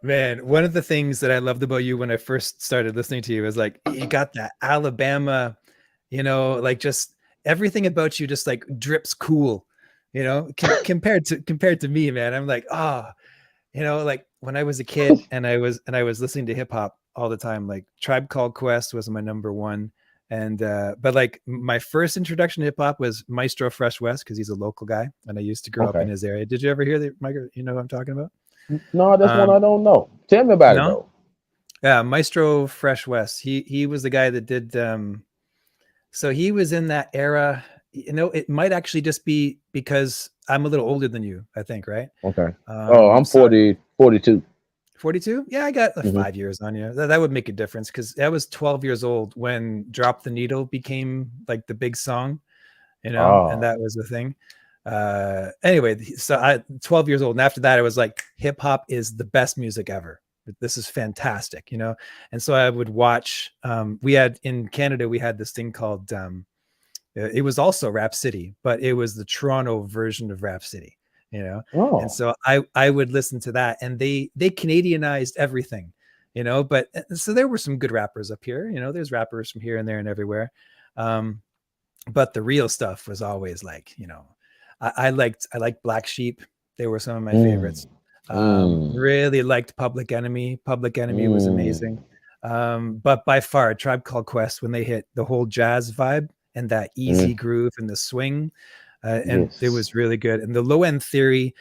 A: man, one of the things that I loved about you when I first started listening to you is like you got that Alabama, like just everything about you just like drips cool, you know, compared to me, man. I'm like, you know, like when I was a kid and I was listening to hip hop all the time, like Tribe Called Quest was my number one. And but like my first introduction to hip hop was Maestro Fresh West, because he's a local guy and I used to grow up in
B: Okay.
A: his area. Did you ever hear the Micro? You know what I'm talking about?
B: No, that's one
A: Um,
B: I don't know. Tell me about it
A: no,
B: though.
A: yeah, Maestro Fresh West. He was the guy that did. So he was in that era. You know, it might actually just be because I'm a little older than you, I think, right?
B: Okay. Oh, I'm
A: So
B: 40, 42.
A: 42? Yeah, I got like
B: Mm-hmm.
A: 5 years on you. That would make a difference because I was 12 years old when Drop the Needle became like the big song, you know, and
B: Oh.
A: that was the thing. Anyway, so I 12 years old. And after that, I was like, hip hop is the best music ever. This is fantastic, you know? And so I would watch, we had in Canada, we had this thing called, it was also Rap City, but it was the Toronto version of Rap City, you know. And
B: Oh.
A: so I would listen to that, and they Canadianized everything, you know. But so there were some good rappers up here, you know. There's rappers from here and there and everywhere, but the real stuff was always like, you know, I liked Black Sheep. They were some of my
B: Mm.
A: favorites.
B: Mm.
A: Really liked Public Enemy. Public Enemy was amazing.
B: Mm.
A: But by far, Tribe Called Quest, when they hit the whole jazz vibe and that easy
B: Mm.
A: groove and the swing, and it
B: Yes.
A: was really good. And the Low End Theory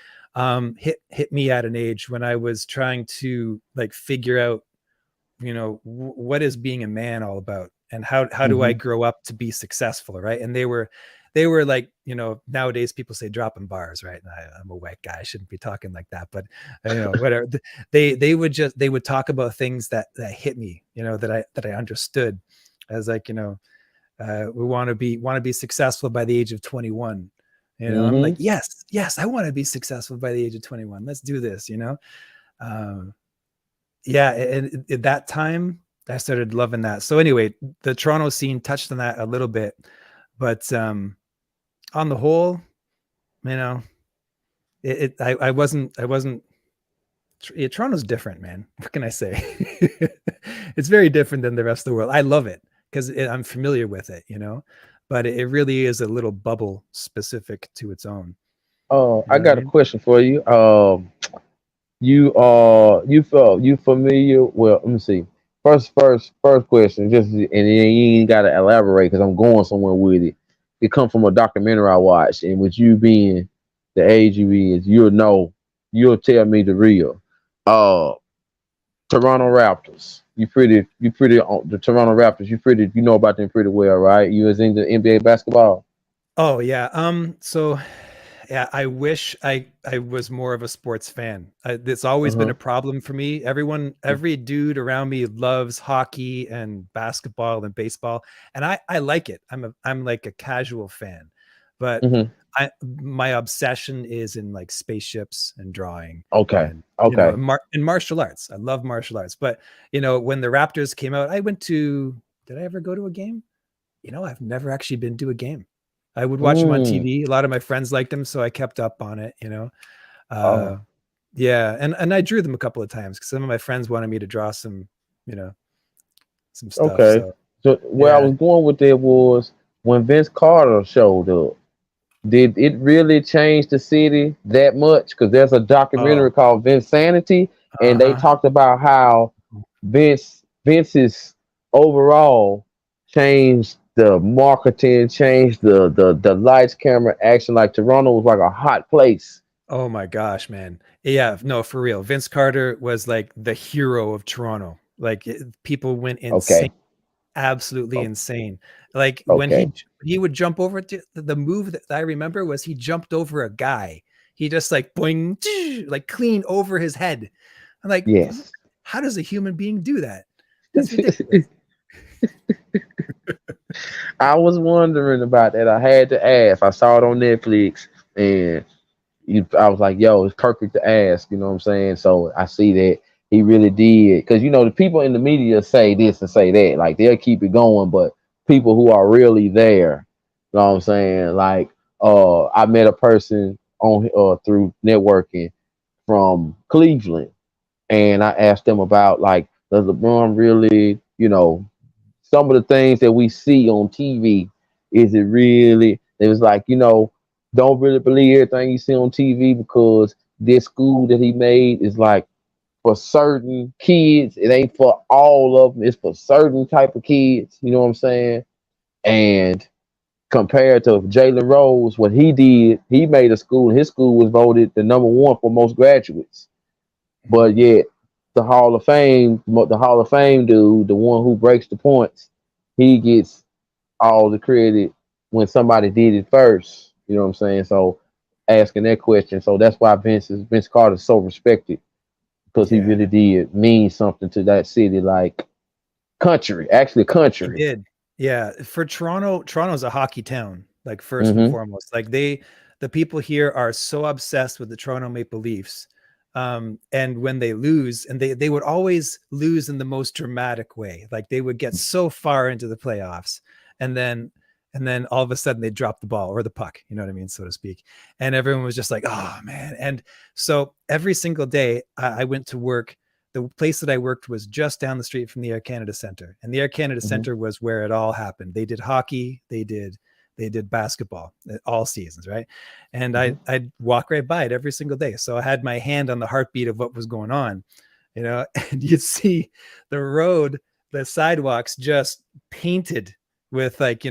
A: hit me at an age when I was trying to like figure out, you know, what is being a man all about, and how do I
B: Mm-hmm.
A: grow up to be successful, right? And they were like, you know, nowadays people say dropping bars, right? And I'm a white guy, I shouldn't be talking like that, but you know, whatever. They would talk about things that hit me, you know, that I understood. As like, you know, we want to be successful by the age of 21. You know, I'm like,
B: Mm-hmm.
A: yes, I want to be successful by the age of 21. Let's do this, you know. Um, yeah, and at that time I started loving that. So anyway, the Toronto scene touched on that a little bit, but on the whole, you know, I wasn't. Toronto's different, man. What can I say? It's very different than the rest of the world. I love it because I'm familiar with it, you know, but it really is a little bubble specific to its own. You
B: I
A: know what I
B: got a
A: mean?
B: question for you. You familiar? Well, let me see. First question. Just and then you ain't gotta elaborate because I'm going somewhere with it. It come from a documentary I watched, and with you being the age you is, you'll tell me the real. Uh, Toronto Raptors. You pretty the Toronto Raptors. You know about them pretty well, right? You was into NBA basketball.
A: Oh yeah. So yeah, I wish I was more of a sports fan. It's
B: Uh
A: always been
B: huh.
A: a problem for me. Every dude around me loves hockey and basketball and baseball, and I like it. I'm like a casual fan, but
B: Mm-hmm.
A: my obsession is in like spaceships and drawing
B: Okay.
A: and, you know,
B: Okay.
A: and martial arts. I love martial arts. But you know, when the Raptors came out, I went to. Did I ever go to a game? You know, I've never actually been to a game. I would watch him on
B: Mm.
A: TV. A lot of my friends liked him, so I kept up on it, you know. Uh,
B: Oh.
A: yeah, and I drew them a couple of times because some of my friends wanted me to draw some, you know, some stuff.
B: Okay.
A: So
B: So where I
A: yeah.
B: was going with that was when Vince Carter showed up. Did it really change the city that much? Because there's a
A: Oh,
B: documentary called Vinsanity, and they
A: uh-huh.
B: talked about how Vince's overall changed the marketing, changed the lights, camera, action. Like Toronto was like a hot place.
A: Oh my gosh, man. Yeah, no, for real. Vince Carter was like the hero of Toronto. Like people went insane,
B: Okay.
A: absolutely
B: o-
A: insane. Like when
B: Okay.
A: he would jump over the move that I remember was he jumped over a guy. He just like boing, like clean over his head. I'm like,
B: Yes.
A: how does a human being do that? That's ridiculous.
B: I was wondering about that. I had to ask. I saw it on Netflix, and I was like, "Yo, it's perfect to ask." You know what I'm saying? So I see that he really did, because the people in the media say this and say that, like they'll keep it going, but people who are really there, you know what I'm saying? Like, I met a person on through networking from Cleveland, and I asked them about like, does LeBron really, some of the things that we see on TV. Is it really? It was like, don't really believe everything you see on TV because this school that he made is like for certain kids. It ain't for all of them. It's for certain type of kids. You know what I'm saying? And compared to Jalen Rose, what he did, he made a school. His school was voted the number one for most graduates. But yet, the Hall of Fame dude, the one who breaks the points, he gets all the credit when somebody did it first. You know what I'm saying? So asking that question. So that's why Vince Carter is so respected because he
A: Yeah,
B: really did mean something to that city, like actually
A: he
B: country.
A: did. Yeah, for Toronto's a hockey town, like first and
B: Mm-hmm.
A: foremost. Like the people here are so obsessed with the Toronto Maple Leafs. And when they lose, and they would always lose in the most dramatic way. Like they would get so far into the playoffs, and then all of a sudden they drop the ball or the puck, you know what I mean, so to speak. And everyone was just like, oh man. And so every single day I went to work. The place that I worked was just down the street from the Air Canada Center, and the Air Canada
B: Mm-hmm.
A: Center was where it all happened. They did hockey, they did basketball all seasons, right? And
B: Mm-hmm.
A: I'd walk right by it every single day. So I had my hand on the heartbeat of what was going on, and you'd see the road, the sidewalks just painted with like,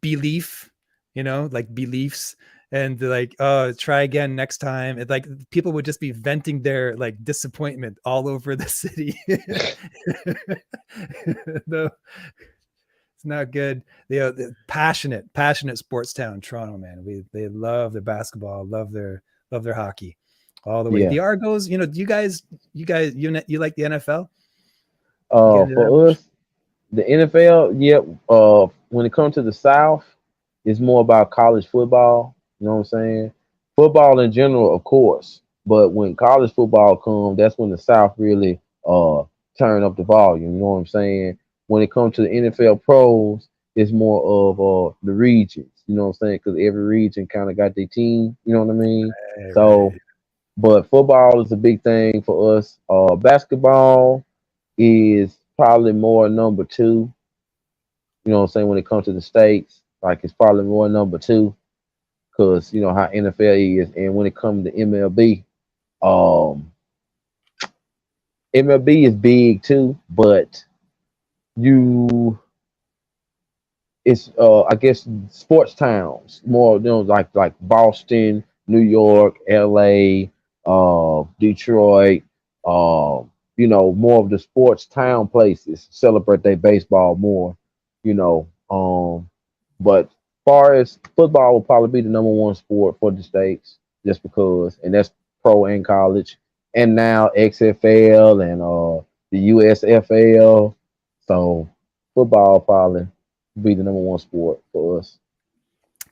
A: belief, like beliefs, and like, oh, try again next time. It, like people would just be venting their like disappointment all over the city. No, it's not good. The passionate sports town, Toronto, man. They love their basketball, love their hockey, all the way.
B: Yeah.
A: The Argos, do you like the NFL? You get into that
B: For
A: much?
B: us, the NFL, yep. When it comes to the South, it's more about college football. You know what I'm saying? Football in general, of course, but when college football comes, that's when the South really turn up the volume. You know what I'm saying? When it comes to the NFL pros, it's more of the regions. You know what I'm saying? Because every region kind of got their team. You know what I mean?
A: Right.
B: So, but football is a big thing for us. Basketball is probably more number two. You know what I'm saying? When it comes to the states, like it's probably more number two because you know how NFL is, and when it comes to um, MLB is big too, but you, it's I guess sports towns more, like Boston, New York, LA, Detroit, more of the sports town places celebrate their baseball more, you know. But far as football will probably be the number one sport for the states, just because, and that's pro and college, and now XFL and the USFL. So football probably be the number one sport for us.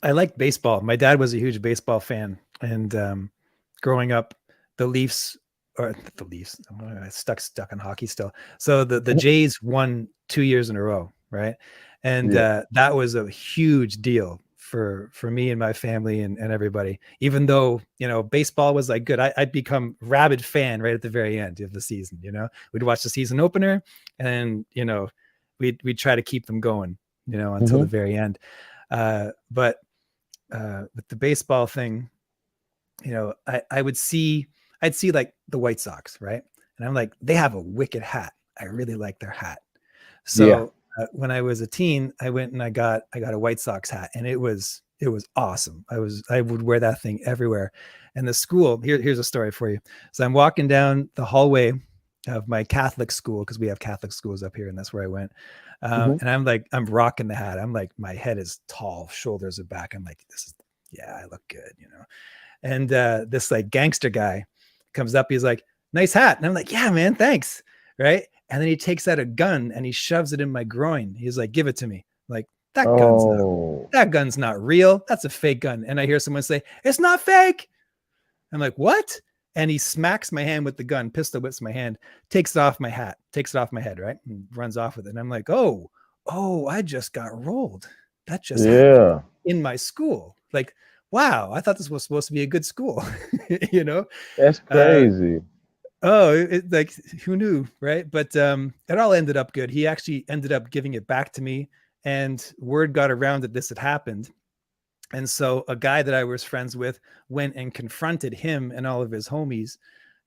A: I like baseball. My dad was a huge baseball fan, and growing up, the Leafs or the Leafs, I'm stuck on hockey still. So the Jays won 2 years in a row, right? And
B: Yeah.
A: that was a huge deal for me and my family and everybody. Even though baseball was like good, I'd become rabid fan right at the very end of the season. We'd watch the season opener, and we'd try to keep them going, until
B: Hmm.
A: the very end. But with the baseball thing, I'd see like the White Sox, right? And I'm like, they have a wicked hat. I really like their hat.
B: Yeah.
A: So when I was a teen, I went and I got a White Sox hat, and it was awesome. I would wear that thing everywhere. And the school, here's a story for you. So I'm walking down the hallway of my Catholic school, because we have Catholic schools up here, and that's where I went.
B: Hmm.
A: And I'm rocking the hat. I'm like, my head is tall, shoulders are back. I'm like, yeah, I look good. And this like gangster guy comes up. He's like, nice hat. And I'm like, yeah, man, thanks. Right. And then he takes out a gun and he shoves it in my groin. He's like, give it to me. I'm like,
B: Oh.
A: that gun's not real. That's a fake gun. And I hear someone say, it's not fake. I'm like, what? And he smacks my hand with the gun, pistol whips my hand, takes it off my hat, takes it off my head, right? And runs off with it. And I'm like, oh, I just got rolled. That just happened
B: Yeah.
A: in my school. Like, wow, I thought this was supposed to be a good school, you know?
B: That's
A: Uh,
B: crazy.
A: like who knew, right? But it all ended up good. He actually ended up giving it back to me, and word got around that this had happened. And so a guy that I was friends with went and confronted him and all of his homies.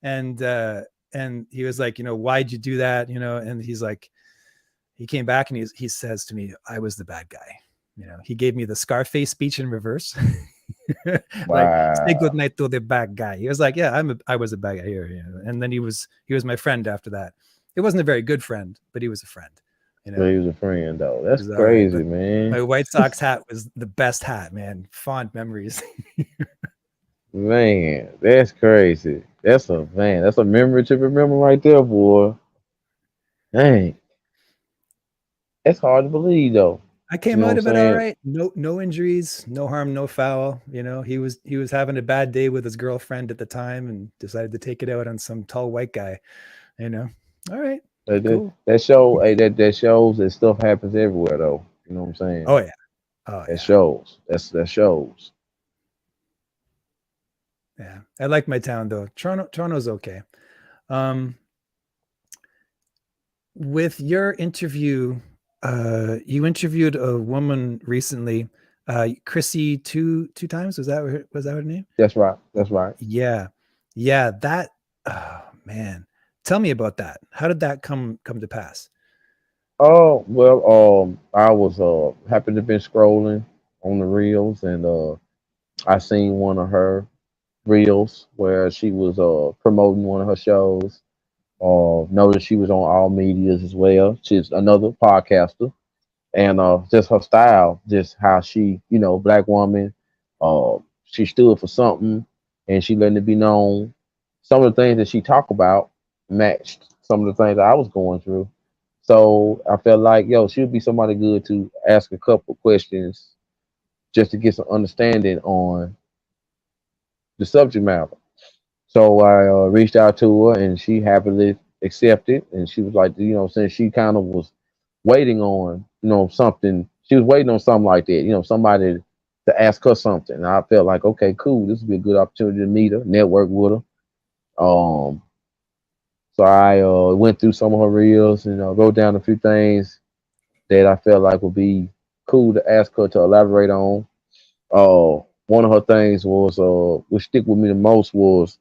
A: And he was like, why'd you do that? And he's like, he came back and he says to me, I was the bad guy. He gave me the Scarface speech in reverse. Like, say good
B: Wow.
A: night to the bad guy. He was like, yeah, I was a bad guy here. And then he was my friend after that. It wasn't a very good friend, but he was a friend.
B: So he was a friend though. That's
A: It was all right.
B: crazy,
A: But
B: man.
A: my White Sox hat was the best hat, man. Fond memories.
B: Man, that's crazy. That's a memory to remember right there, boy. Dang. That's hard to believe though.
A: I
B: You
A: came
B: know what
A: out
B: I'm
A: of it all
B: saying?
A: right. No injuries, no harm, no foul. He was having a bad day with his girlfriend at the time and decided to take it out on some tall white guy. All right, cool.
B: That show, hey, that shows that stuff happens everywhere though. You know what I'm saying?
A: Oh yeah, oh
B: That
A: yeah,
B: shows. That shows.
A: yeah. I like my town though. Toronto's okay. Um, with your interview, you interviewed a woman recently, Chrissy two times. Was that her name?
B: That's right. That's right.
A: Yeah. Yeah, that oh man. Tell me about that. How did that come to pass?
B: Oh well, I was happened to been scrolling on the reels, and I seen one of her reels where she was promoting one of her shows. Noticed she was on all medias as well. She's another podcaster, and just her style, just how she, black woman, she stood for something, and she letting it be known. Some of the things that she talked about matched some of the things that I was going through. So I felt like, yo, she would be somebody good to ask a couple questions just to get some understanding on the subject matter. So I reached out to her, and she happily accepted. And she was like, since she kind of was waiting on, something, she was waiting on something like that, somebody to ask her something. And I felt like, okay, cool, this would be a good opportunity to meet her, network with her. So I went through some of her reels and wrote down a few things that I felt like would be cool to ask her to elaborate on. One of her things was, which stick with me the most was,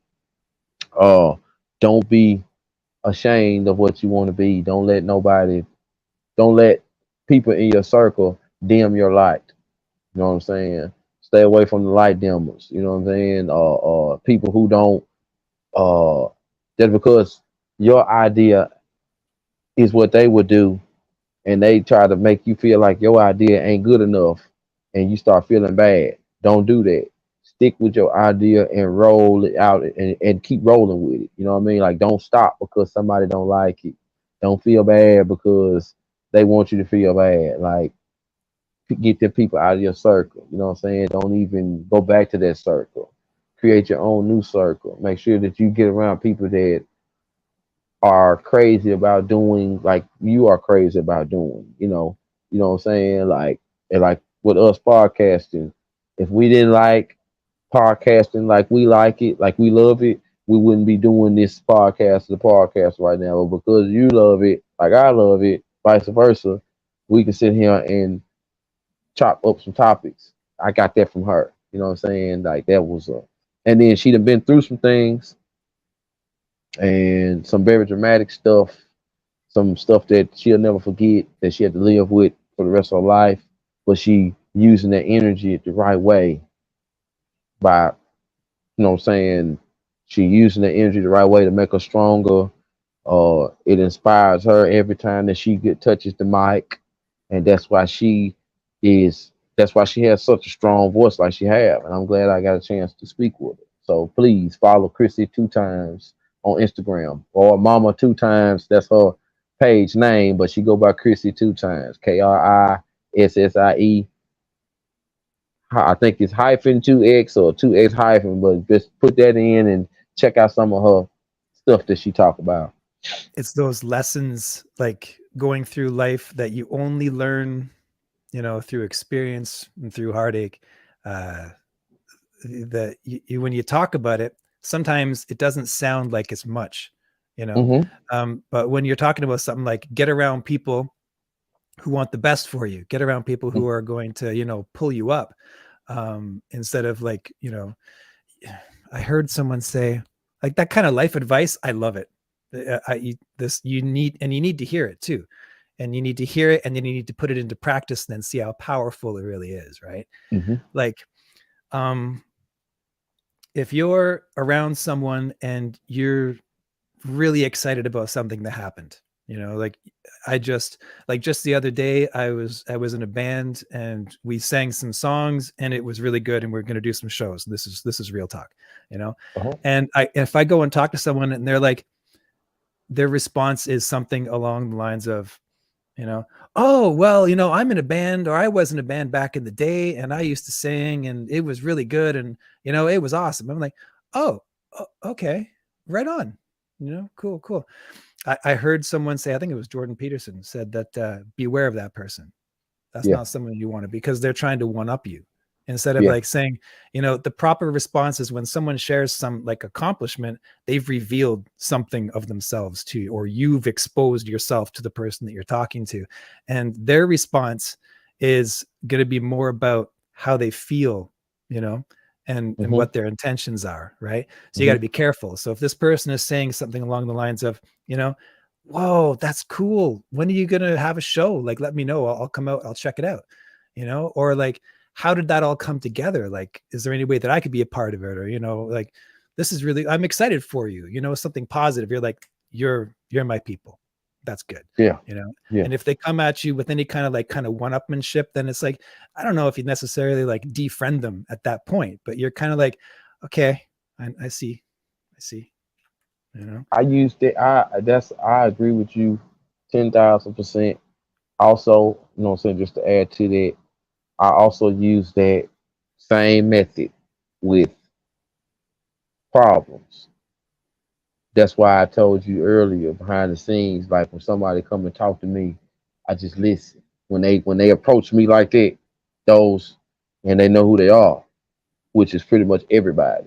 B: uh, don't be ashamed of what you want to be. Don't let people in your circle dim your light. You know what I'm saying? Stay away from the light dimmers. You know what I'm saying? People who don't, uh, just because your idea is what they would do, and they try to make you feel like your idea ain't good enough, and you start feeling bad. Don't do that. Stick with your idea and roll it out, and keep rolling with it. You know what I mean? Like, don't stop because somebody don't like it. Don't feel bad because they want you to feel bad. Like, get the people out of your circle. You know what I'm saying? Don't even go back to that circle. Create your own new circle. Make sure that you get around people that are crazy about doing like you are crazy about doing. You know what I'm saying? Like, and like with us podcasting, if we didn't like podcasting like we like it, like we love it, we wouldn't be doing this podcast right now. But because you love it, like I love it, vice versa, we can sit here and chop up some topics. I got that from her. You know what I'm saying? Like that was and then she'd have been through some things and some very dramatic stuff, some stuff that she'll never forget that she had to live with for the rest of her life. But she using that energy the right way by, what I'm saying, she using the energy the right way to make her stronger. It inspires her every time that she touches the mic, and is that's why she has such a strong voice like she have. And I'm glad I got a chance to speak with her. So please follow Chrissy two times on Instagram, or Mama two times. That's her page name, but she go by Chrissy two times. KRISSIE. I think it's hyphen 2X or 2X hyphen, but just put that in and check out some of her stuff that she talk about.
A: It's those lessons like going through life that you only learn, through experience and through heartache. Uh, that when you talk about it, sometimes it doesn't sound like it's much,
B: Mm-hmm.
A: but when you're talking about something like get around people who want the best for you. Get around people who are going to, you know, pull you up, instead of like, you know, I heard someone say like that kind of life advice. I love it. You need to hear it too. And you need to hear it, and then you need to put it into practice and then see how powerful it really is. Right.
B: Mm-hmm.
A: Like, if you're around someone and you're really excited about something that happened, you know, like just the other day, I was in a band and we sang some songs and it was really good. And we're going to do some shows. This is real talk, you know?
B: Uh-huh.
A: And if I go and talk to someone and they're like, their response is something along the lines of, you know, oh, well, you know, I'm in a band, or I was in a band back in the day and I used to sing and it was really good. And, you know, it was awesome. I'm like, oh, okay, right on. You know, cool. I heard someone say, I think it was Jordan Peterson said that, beware of that person. That's
B: Yeah.
A: not someone you want to, because they're trying to one up you. Instead of
B: Yeah.
A: like saying, you know, the proper response is when someone shares some like accomplishment, they've revealed something of themselves to you, or you've exposed yourself to the person that you're talking to. And their response is going to be more about how they feel, you know, and
B: Mm-hmm.
A: what their intentions are. Right. So you
B: Mm-hmm.
A: got to be careful. So if this person is saying something along the lines of, you know, whoa, that's cool. When are you going to have a show? Like, let me know. I'll come out. I'll check it out, you know, or like, how did that all come together? Like, is there any way that I could be a part of it? Or, you know, like, this is really, I'm excited for you, you know, something positive. You're like, you're my people. That's good.
B: Yeah.
A: You know?
B: Yeah.
A: And if they come at you with any kind of one-upmanship, then it's like, I don't know if you necessarily like defriend them at that point, but you're kind of like, okay, I see, you know?
B: I used it. I agree with you 10,000%. Also, you know what I'm saying, just to add to that, I also use that same method with problems. That's why I told you earlier behind the scenes, like when somebody come and talk to me, I just listen. When they approach me like that, those and they know who they are, which is pretty much everybody.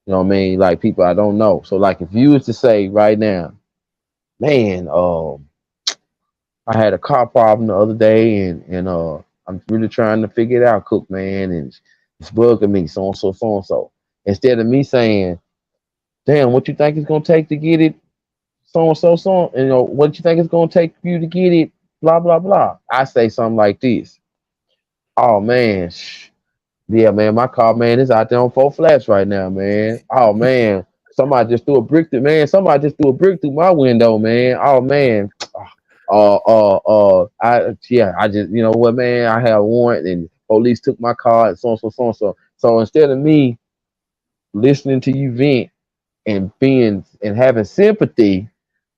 B: You know what I mean? Like people I don't know. So like if you was to say right now, man, I had a car problem the other day and I'm really trying to figure it out, Cook, man, and it's bugging me, so and so, so and so. Instead of me saying, damn, what you think it's gonna take to get it so and so, so, you know, what you think it's gonna take for you to get it, blah, blah, blah. I say something like this. Oh man, yeah, man, my car, man, is out there on four flats right now, man. Oh man, somebody just threw a brick through my window, man. Oh man. I just, you know what, man, I had a warrant and police took my car and so and so, so and so. So instead of me listening to you vent and being and having sympathy,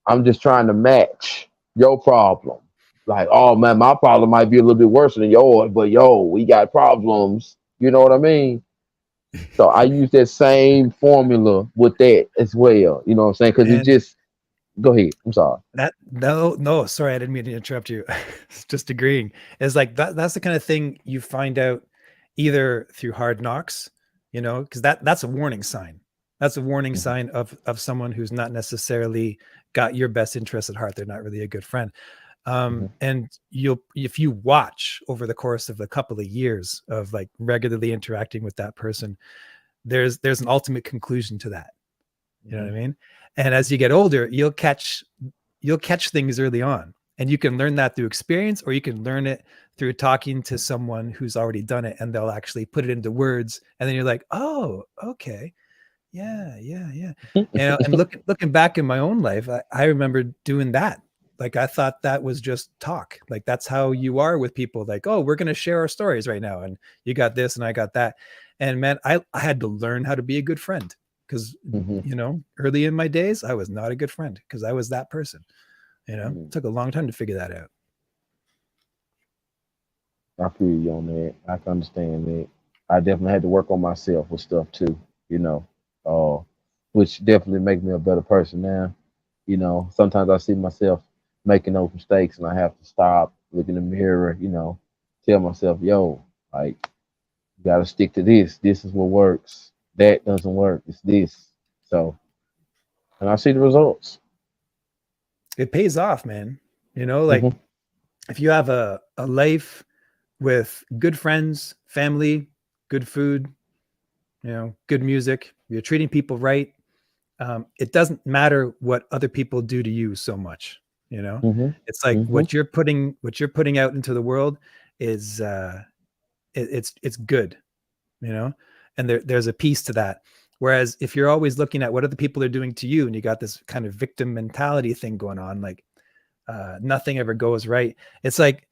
B: I'm just trying to match your problem. Like, oh man, my problem might be a little bit worse than yours, but yo, we got problems. You know what I mean? So I use that same formula with that as well. You know what I'm saying? Because it
A: And
B: just go ahead. I'm sorry.
A: that, no, sorry, I didn't mean to interrupt you. Just agreeing. Is like that's the kind of thing you find out either through hard knocks, you know, because that's a warning sign. That's a warning
B: Mhm.
A: sign of someone who's not necessarily got your best interest at heart. They're not really a good friend.
B: Mhm.
A: And if you watch over the course of a couple of years of like regularly interacting with that person, there's an ultimate conclusion to that. You know what
B: Mhm.
A: I mean? And as you get older, you'll catch things early on. And you can learn that through experience, or you can learn it through talking to someone who's already done it and they'll actually put it into words. And then you're like, oh, okay. Yeah. And looking back in my own life, I remember doing that. Like I thought that was just talk. Like that's how you are with people. Like, oh, we're gonna share our stories right now. And you got this and I got that. And man, I had to learn how to be a good friend, because
B: Mhm.
A: you know, early in my days, I was not a good friend because I was that person. You know, it
B: Mhm.
A: took a long time to figure that out.
B: I feel you on that. I can understand that. I definitely had to work on myself with stuff too, you know, uh, which definitely make me a better person now. You know, sometimes I see myself making those mistakes and I have to stop, look in the mirror, you know, tell myself, yo, like, you got to stick to this. This is what works. That doesn't work. It's this. So, and I see the results.
A: It pays off, man. You know, like
B: Hmm.
A: if you have a life with good friends, family, good food, good music, you're treating people right, it doesn't matter what other people do to you so much.
B: Mhm.
A: It's like
B: Mhm.
A: what you're putting out into the world is it's good, and there's a piece to that. Whereas if you're always looking at what other people are doing to you and you got this kind of victim mentality thing going on, like nothing ever goes right. It's like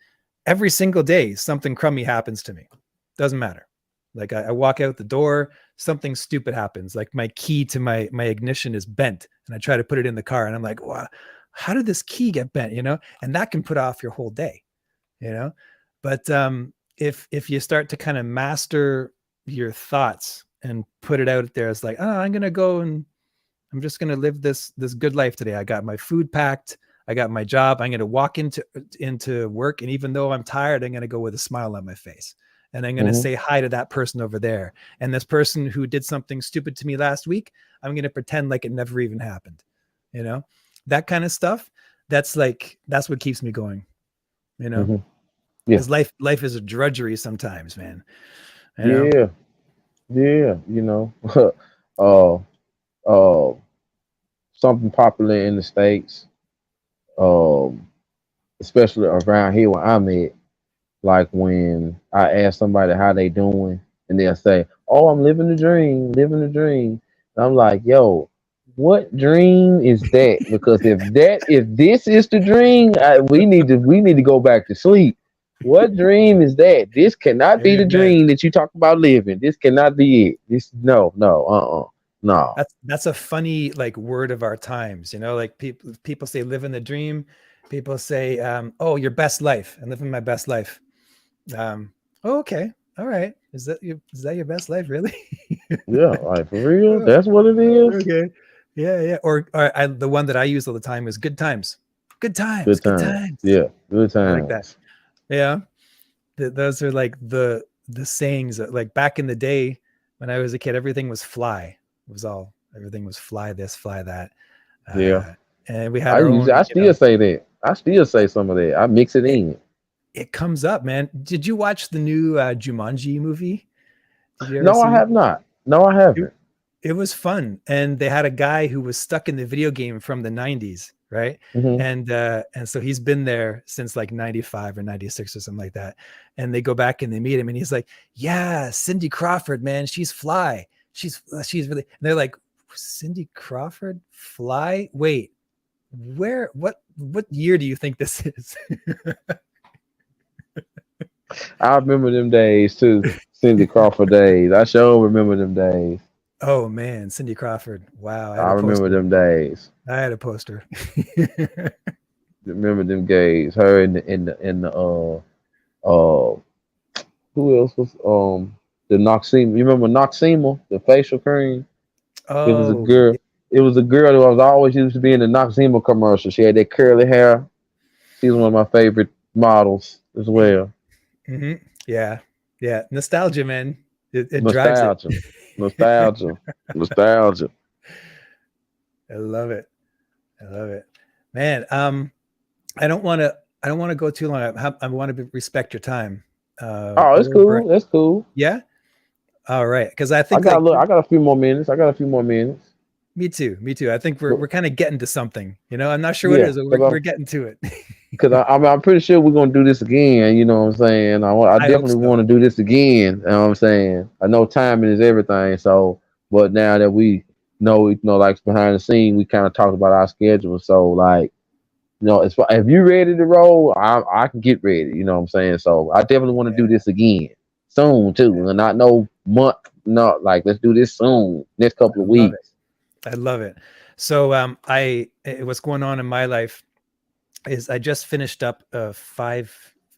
A: every single day something crummy happens to me. Doesn't matter. Like I walk out the door, something stupid happens. Like my key to my ignition is bent, and I try to put it in the car, and I'm like, wow, how did this key get bent? And that can put off your whole day. You know, but if you start to kind of master your thoughts and put it out there as like, oh, I'm gonna go and I'm just gonna live this good life today. I got my food packed. I got my job. I'm gonna walk into work, and even though I'm tired, I'm gonna go with a smile on my face, and I'm gonna
B: Mhm.
A: say hi to that person over there. And this person who did something stupid to me last week, I'm gonna pretend like it never even happened. You know, that kind of stuff. That's what keeps me going.
B: Mhm. Yeah.
A: Because life is a drudgery sometimes, man. You know.
B: Yeah. Yeah. uh, uh, something popular in the states, um, especially around here where I'm at. Like when I ask somebody how they doing, and they'll say, "Oh, I'm living the dream, living the dream." And I'm like, "Yo, what dream is that? Because if this is the dream, we need to go back to sleep. What dream is that? This cannot be the
A: Amen.
B: dream that you talk about living. This cannot be it. This no, no, no.
A: That's a funny like word of our times, like people say live in the dream. People say, oh, your best life and living my best life. Oh, okay. All right. Is that your best life, really?
B: Yeah, like for real.
A: Oh,
B: That's what it is.
A: okay. Yeah, yeah. Or the one that I use all the time is good times. Good times,
B: Good
A: good
B: times.
A: times.
B: Yeah, good
A: I like that.
B: times.
A: Yeah. Those are like the sayings that, like back in the day when I was a kid, everything was fly. Everything was fly this, fly that.
B: Yeah.
A: Uh, and we had our
B: I
A: own,
B: still say that. I still say some of that. I mix it
A: it,
B: in.
A: it comes up, man. Did you watch the new Jumanji movie? Did you ever
B: No, I
A: see?
B: have not. No, I
A: It,
B: haven't.
A: it was fun, and they had a guy who was stuck in the video game from the 90s, right?
B: Hmm.
A: And so he's been there since like 95 or 96 or something like that. And they go back and they meet him, and he's like, yeah, Cindy Crawford, man, she's fly. She's really, and they're like, Cindy Crawford fly, wait, what year do you think this is?
B: I remember them days too. Cindy Crawford days. I sure remember them days.
A: Oh man, Cindy Crawford, wow, I had
B: I
A: a
B: remember
A: poster.
B: them days.
A: I had a poster.
B: Remember them days. Her in the uh who else was the Noxema. You remember Noxema, the facial cream? It was a
A: Oh
B: girl.
A: yeah.
B: It was a girl who was always used to be in the Noxema commercial. She had that curly hair. She's one of my favorite models as well.
A: Hmm. Yeah, yeah, nostalgia, man. It drives it.
B: Nostalgia, nostalgia, nostalgia.
A: I love it. I love it, man. I don't want to go too long. I want to respect your time.
B: Oh,
A: We're
B: it's
A: over.
B: cool. That's cool.
A: Yeah. All right, because I
B: I
A: think
B: got a
A: like
B: look. I got a few more minutes. I got a few more minutes.
A: me too. Me too. I think we're
B: But
A: we're kind of getting to something. I'm not sure what it
B: yeah,
A: is, but we're getting to it.
B: I'm pretty sure we're gonna do this again. You know what I'm saying? I
A: I hope
B: definitely
A: so.
B: want to do this again. You know what I'm saying? I know timing is everything. So, but now that we know, like behind the scene, we kind of talked about our schedule. So, like, if you ready to roll, I can get ready. You know what I'm saying? So, I definitely want to do
A: Yeah,
B: this again soon too, and not no month. Not like let's do this soon. Next couple
A: I
B: of
A: love it.
B: weeks.
A: I love it. So what's going on in my life is I just finished up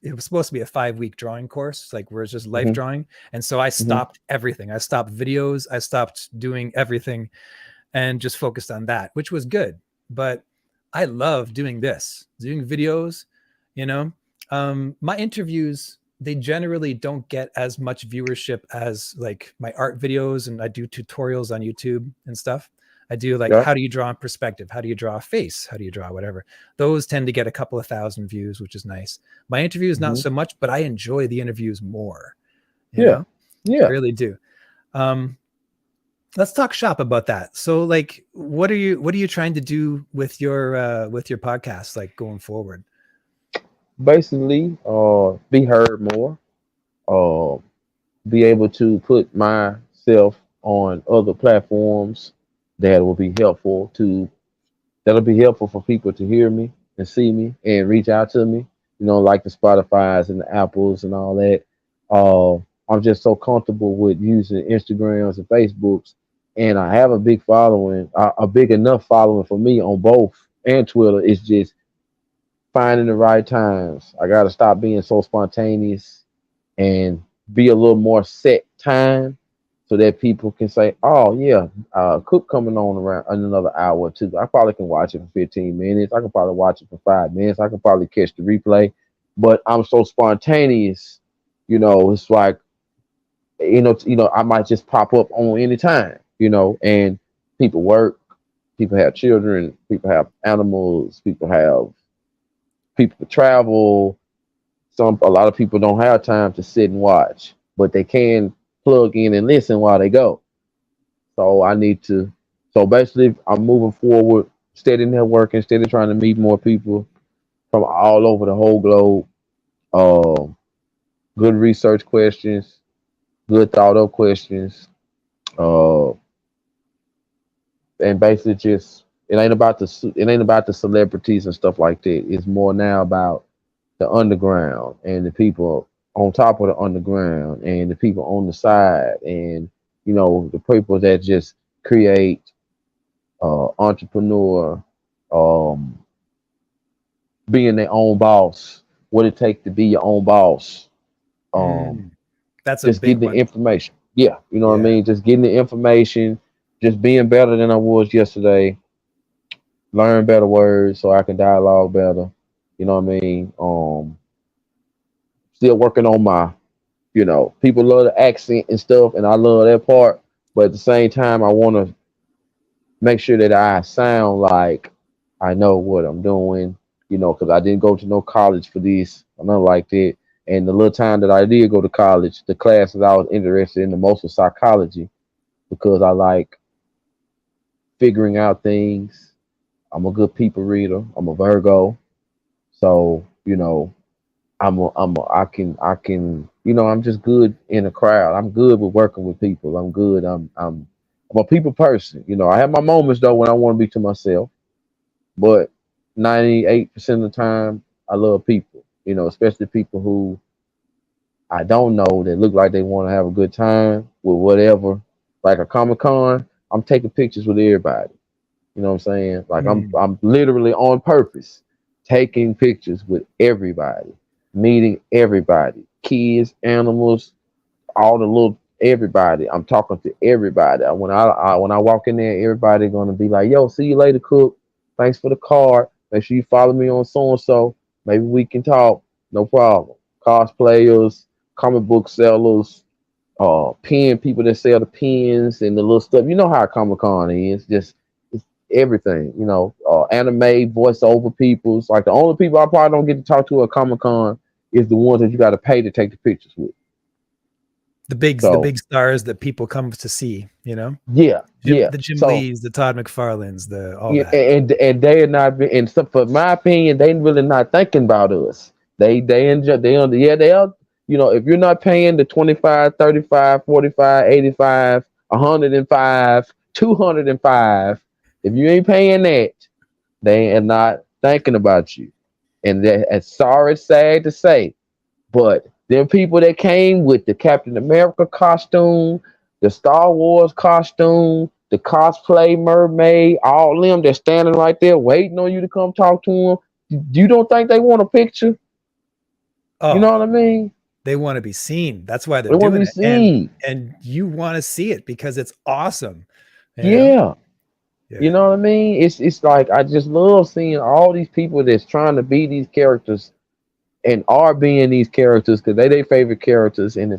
A: it was supposed to be a 5-week drawing course, like where it's just life
B: Hmm.
A: drawing. And so I
B: Hmm.
A: stopped everything. I stopped videos. I stopped doing everything and just focused on that, which was good. But I love doing videos, you know. My interviews, they generally don't get as much viewership as like my art videos, and I do tutorials on YouTube and stuff. I do like,
B: Yeah.
A: how do you draw in perspective? How do you draw a face? How do you draw whatever? Those tend to get a couple of thousand views, which is nice. My interviews, not
B: Hmm.
A: so much, but I enjoy the interviews more. You
B: Yeah.
A: know, I
B: Yeah.
A: really do. Um, let's talk shop about that. So like, what are you trying to do with your podcast, like going forward?
B: Basically, be heard more. Uh, be able to put myself on other platforms that will be helpful to that'll be helpful for people to hear me and see me and reach out to me. You know, like the Spotify's and the Apples and all that. Uh, I'm just so comfortable with using Instagrams and Facebooks, and I have a big following, a big enough following for me on both and Twitter. It's just finding the right times. I got to stop being so spontaneous and be a little more set time so that people can say, "Oh yeah, Cook coming on around in another hour or two. I probably can watch it for 15 minutes. I can probably watch it for 5 minutes. I can probably catch the replay." But I'm so spontaneous, it's like I might just pop up on any time, and people work, people have children, people have animals, people travel. A lot of people don't have time to sit and watch, but they can plug in and listen while they go. So I need to. So basically, I'm moving forward, steady networking, steady trying to meet more people from all over the whole globe. Um, Good research questions, good thought up questions, uh, and basically just it ain't about the celebrities and stuff like that. It's more now about the underground and the people on top of the underground and the people on the side and the people that just create entrepreneur, um being their own boss, what it takes to be your own boss, um
A: Mm, that's a
B: just
A: big
B: getting the
A: one.
B: information. Yeah, you know what I
A: Yeah.
B: mean, just getting the information, just being better than I was yesterday, learn better words so I can dialogue better, you know what I mean. Still working on my, people love the accent and stuff, and I love that part. But at the same time, I want to make sure that I sound like I know what I'm doing, because I didn't go to no college for this or nothing like that. And the little time that I did go to college, the classes I was interested in the most was psychology because I like figuring out things. I'm a good people reader. I'm a Virgo, so I'm just good in a crowd. I'm good with working with people. I'm good. I'm a people person. I have my moments though when I want to be to myself, but 98% of the time I love people. Especially people who I don't know that look like they want to have a good time with whatever. Like a Comic-Con, I'm taking pictures with everybody. You know what I'm saying? Like
A: Mm.
B: I'm literally on purpose taking pictures with everybody, meeting everybody, kids, animals, all the little everybody. I'm talking to everybody. When I walk in there, everybody gonna be like, "Yo, see you later, Cook. Thanks for the card. Make sure you follow me on so and so. Maybe we can talk. No problem." Cosplayers, comic book sellers, pen people that sell the pens and the little stuff. You know how Comic Con is. Just it's everything. Anime voiceover people. It's like the only people I probably don't get to talk to at Comic Con is the ones that you got to pay to take the pictures with.
A: The
B: So
A: big stars that people come to see, you know,
B: yeah, yeah.
A: The Jim
B: So
A: Lees, the Todd McFarlanes, the all
B: yeah,
A: that.
B: and they are not and so for my opinion, they really not thinking about us. They enjoy they are, if you're not paying the 25, 35, 45, 85, 105, 205, if you ain't paying that, they are not thinking about you. And that as sorry, sad to say, but them people that came with the Captain America costume, the Star Wars costume, the cosplay mermaid, all them they're standing right there waiting on you to come talk to them. You don't think they want a picture? You
A: Oh,
B: know what I mean?
A: they want to be seen. That's why they're
B: They want to
A: doing
B: be
A: it.
B: seen.
A: And you want to see it because it's awesome. You know?
B: Yeah. You
A: Yeah.
B: know what I mean? It's like I just love seeing all these people that's trying to be these characters and are being these characters because they their favorite characters, and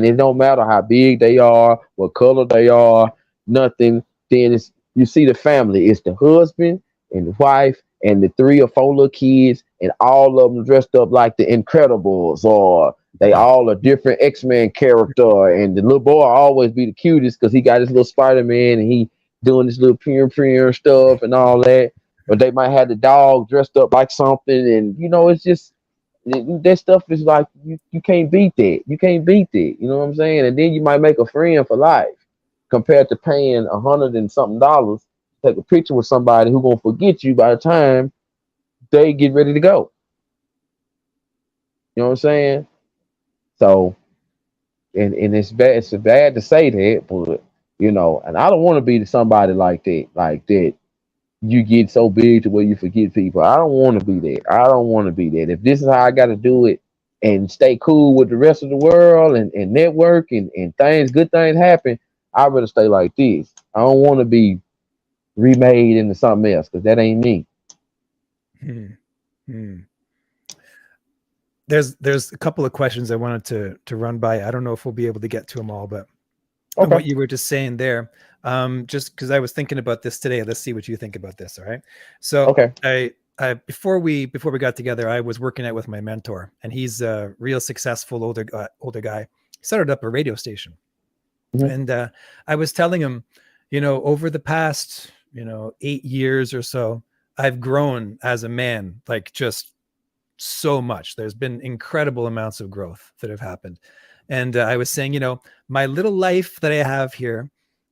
B: it don't matter how big they are, what color they are, nothing. Then it's you see the family. It's the husband and the wife and the 3 or 4 little kids, and all of them dressed up like the Incredibles, or they all a different X-Men character. And the little boy always be the cutest because he got his little Spider-Man and he doing this little pure stuff and all that. But they might have the dog dressed up like something, and it's just that stuff is like you can't beat that. You can't beat that. You know what I'm saying? And then you might make a friend for life compared to paying $100 and something to take a picture with somebody who gonna forget you by the time they get ready to go. You know what I'm saying? So, and it's bad. It's bad to say that, but and I don't want to be somebody like that. Like that, you get so big to where you forget people. I don't want to be that. I don't want to be that. If this is how I got to do it and stay cool with the rest of the world and network and good things happen, I'd rather stay like this. I don't want to be remade into something else because that ain't me.
A: There's a couple of questions I wanted to run by. I don't know if we'll be able to get to them all, but
B: Okay.
A: what you were just saying there, just because I was thinking about this today. Let's see what you think about this. All right. So
B: Okay.
A: I before we got together, I was working out with my mentor, and he's a real successful older guy. He started up a radio station, and I was telling him, over the past 8 years or so, I've grown as a man, like just so much. There's been incredible amounts of growth that have happened. And I was saying, my little life that I have here,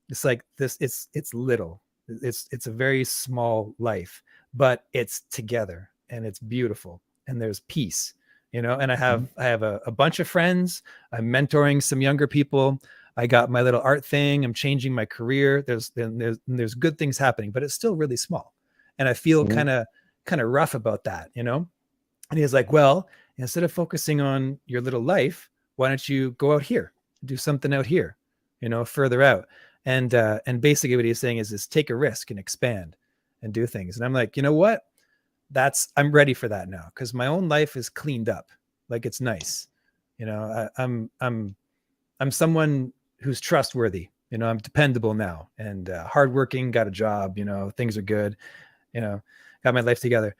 A: it's like this, it's little, it's a very small life, but it's together and it's beautiful and there's peace, and I have a bunch of friends. I'm mentoring some younger people. I got my little art thing. I'm changing my career. There's good things happening, but it's still really small. And I feel kind of rough about that, And he's like, well, instead of focusing on your little life, why don't you go out here, do something out here, further out. And basically what he's saying is take a risk and expand and do things. And I'm like, you know what? I'm ready for that now, because my own life is cleaned up. Like, it's nice. I'm someone who's trustworthy. I'm dependable now and hardworking, got a job, things are good, got my life together.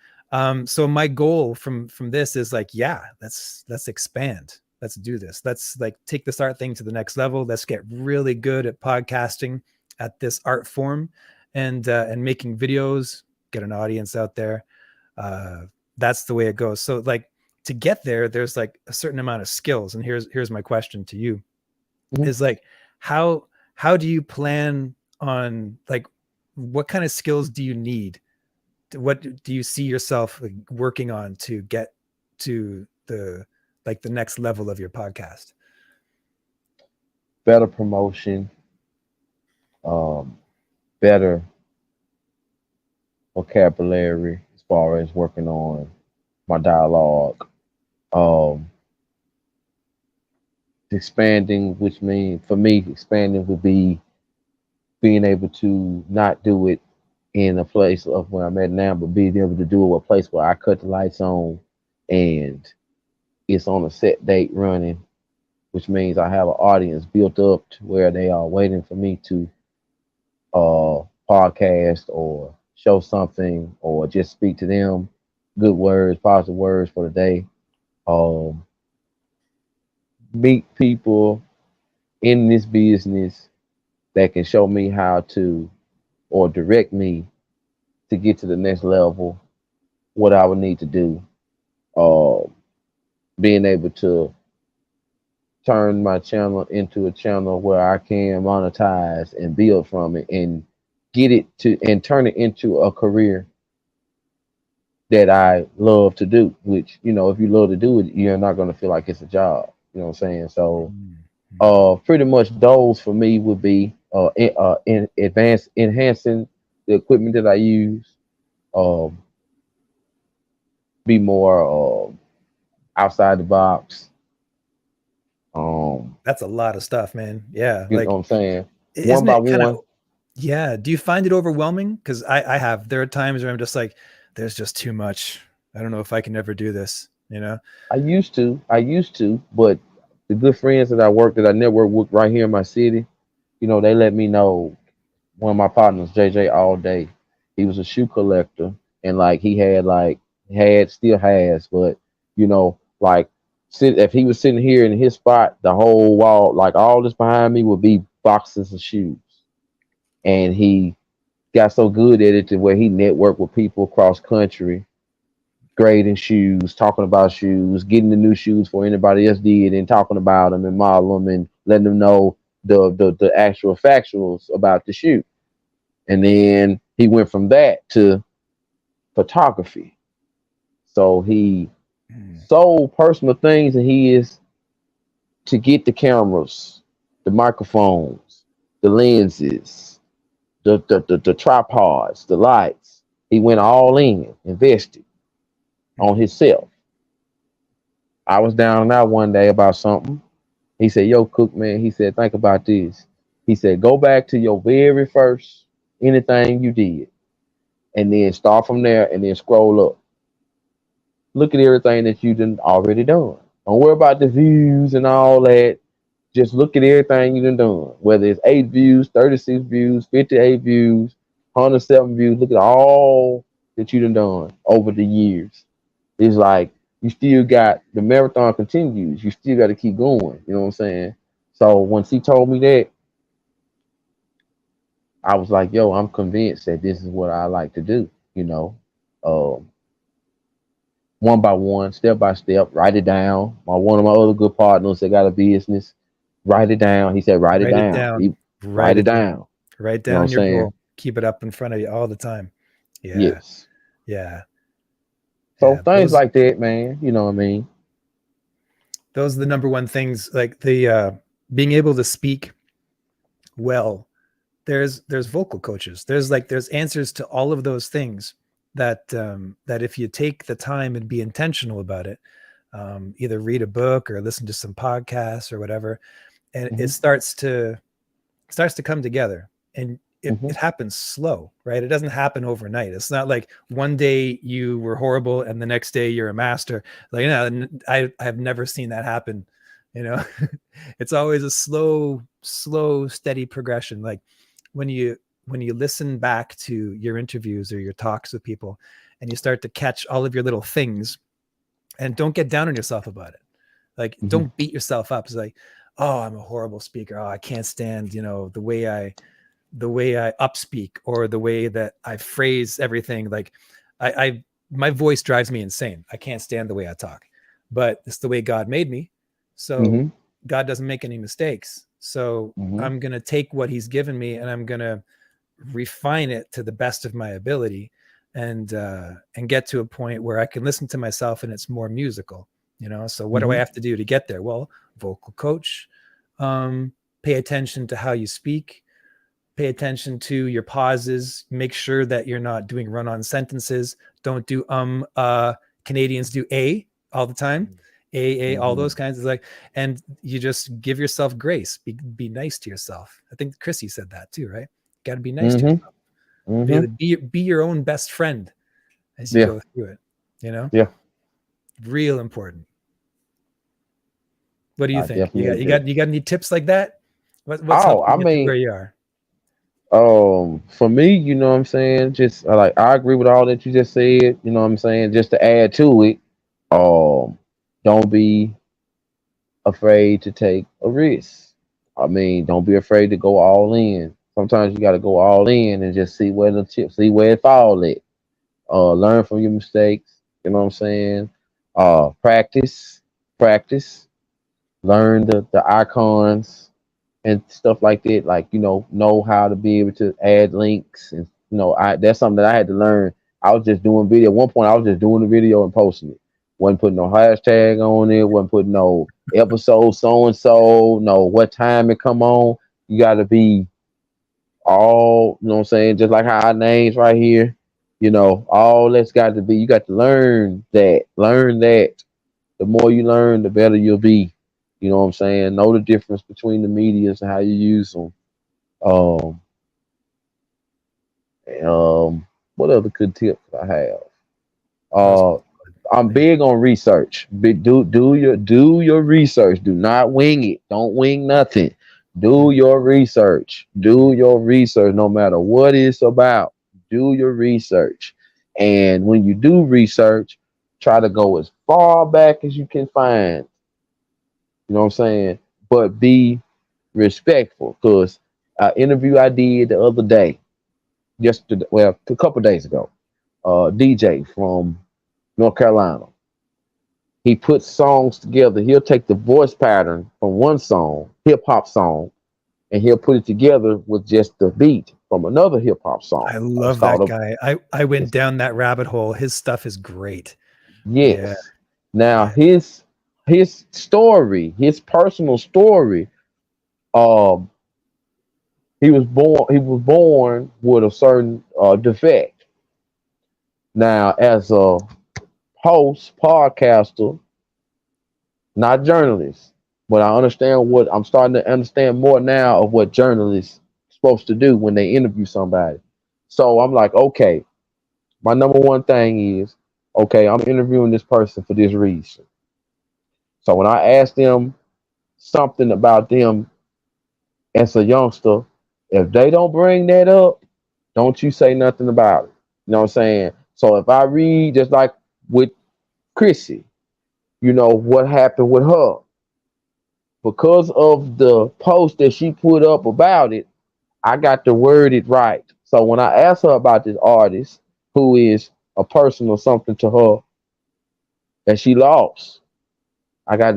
A: So my goal from this is like, let's expand. Let's do this. Let's like take this art thing to the next level. Let's get really good at podcasting at this art form and making videos, get an audience out there. That's the way it goes. So like to get there, there's like a certain amount of skills. And here's my question to you is like, how do you plan on, like, what kind of skills do you need? What do you see yourself working on to get to the next level of your podcast?
B: Better promotion, better vocabulary as far as working on my dialogue, expanding, which means for me, expanding would be being able to not do it in a place of where I'm at now, but being able to do it a place where I cut the lights on and it's on a set date running, which means I have an audience built up to where they are waiting for me to podcast or show something or just speak to them good words, positive words for the day. Meet people in this business that can show me how to or direct me to get to the next level, what I would need to do. Being able to turn my channel into a channel where I can monetize and build from it and get it to and turn it into a career that I love to do, which, if you love to do it, you're not going to feel like it's a job. You know what I'm saying? So pretty much those for me would be enhancing the equipment that I use, be more outside the box.
A: That's a lot of stuff, man. Yeah.
B: You
A: like,
B: know what I'm saying?
A: Isn't it kind of, yeah. Do you find it overwhelming? Because there are times where I'm just like, there's just too much. I don't know if I can ever do this,
B: I used to, but the good friends that I network with right here in my city, they let me know one of my partners, JJ, all day. He was a shoe collector, and like he had still has, but like if he was sitting here in his spot, the whole wall, like all this behind me, would be boxes of shoes. And he got so good at it to where he networked with people across country, grading shoes, talking about shoes, getting the new shoes for anybody else did, and talking about them and model them and letting them know the actual factuals about the shoe. And then he went from that to photography. So he sold personal things, and he is to get the cameras, the microphones, the lenses, the tripods, the lights. He went all in, invested on himself. I was down and out one day about something. He said, "Yo, Cook, man," he said, "think about this." He said, "Go back to your very first anything you did, and then start from there, and then scroll up. Look at everything that you done already done. Don't worry about the views and all that. Just look at everything you done. Whether it's 8 views, 36 views, 58 views, 107 views. Look at all that you done over the years. It's like you still got the marathon continues. You still got to keep going. You know what I'm saying?" So once he told me that, I was like, "Yo, I'm convinced that this is what I like to do." You know, um, one by one, step by step, write it down. One of my other good partners that got a business, write it down. He said, "Write it
A: Write it
B: down."
A: down.
B: Write it down.
A: Write
B: You know what I'm
A: down your
B: saying?
A: goal. Keep it up in front of you all the time. Yeah.
B: Yes.
A: Yeah.
B: So
A: Yeah.
B: things like that, man. You know what I mean?
A: Those are the number one things, like the being able to speak well. There's vocal coaches. There's answers to all of those things that that if you take the time and be intentional about it, either read a book or listen to some podcasts or whatever, and it starts to come together. And it happens slow, right? It doesn't happen overnight. It's not like one day you were horrible and the next day you're a master. Like, I have never seen that happen. It's always a slow, steady progression. Like when you listen back to your interviews or your talks with people, and you start to catch all of your little things, and don't get down on yourself about it. Like, don't beat yourself up. It's like, "Oh, I'm a horrible speaker. Oh, I can't stand, the way I upspeak, or the way that I phrase everything. Like my voice drives me insane. I can't stand the way I talk, but it's the way God made me. So God doesn't make any mistakes. So I'm going to take what he's given me, and I'm going to refine it to the best of my ability, and get to a point where I can listen to myself and it's more musical, So what do I have to do to get there? Well, vocal coach, pay attention to how you speak, pay attention to your pauses, make sure that you're not doing run-on sentences. Don't do Canadians do a all the time. All those kinds of, like, and you just give yourself grace. Be nice to yourself. I think Chrissy said that too, right? Got to be nice to yourself. Be your own best friend as you go through it.
B: Yeah.
A: Real important. What do you think? You got any tips like that? What's helping you get where you are?
B: For me, you know what I'm saying? Just I agree with all that you just said. You know what I'm saying? Just to add to it, don't be afraid to take a risk. I mean, don't be afraid to go all in. Sometimes you got to go all in and just see where it fall at. Learn from your mistakes. You know what I'm saying? Practice. Learn the icons and stuff like that. Like, know how to be able to add links. And, that's something that I had to learn. I was just doing video. At one point, I was just doing the video and posting it. Wasn't putting no hashtag on it. Wasn't putting no episode so-and-so. No, what time it come on. You got to be all, you know what I'm saying? Just like how our names right here. All that's got to be. You got to learn that. Learn that. The more you learn, the better you'll be. You know what I'm saying? Know the difference between the medias and how you use them. What other good tips I have? I'm big on research. Do your research. Do not wing it. Don't wing nothing. Do your research. Do your research no matter what it's about. Do your research. And when you do research, try to go as far back as you can find. You know what I'm saying? But be respectful. Because an interview I did the other day, yesterday, well, a couple days ago, DJ from North Carolina. He puts songs together. He'll take the voice pattern from one song, hip hop song, and he'll put it together with just the beat from another hip hop song.
A: I
B: It's
A: love
B: called
A: that
B: a
A: guy. I went
B: it's,
A: down that rabbit hole. His stuff is great. Yeah.
B: yes. Now
A: Yeah.
B: his story, his personal story, um, he was born with a certain defect. Now, as a host, podcaster, not journalist, but I'm starting to understand more now of what journalists supposed to do when they interview somebody. So I'm like, okay, my number one thing is, okay, I'm interviewing this person for this reason. So when I ask them something about them as a youngster, if they don't bring that up, don't you say nothing about it. You know what I'm saying? So if I read, just like with Chrissy, what happened with her, because of the post that she put up about it, I got to word it right. So when I asked her about this artist who is a person or something to her that she lost, I got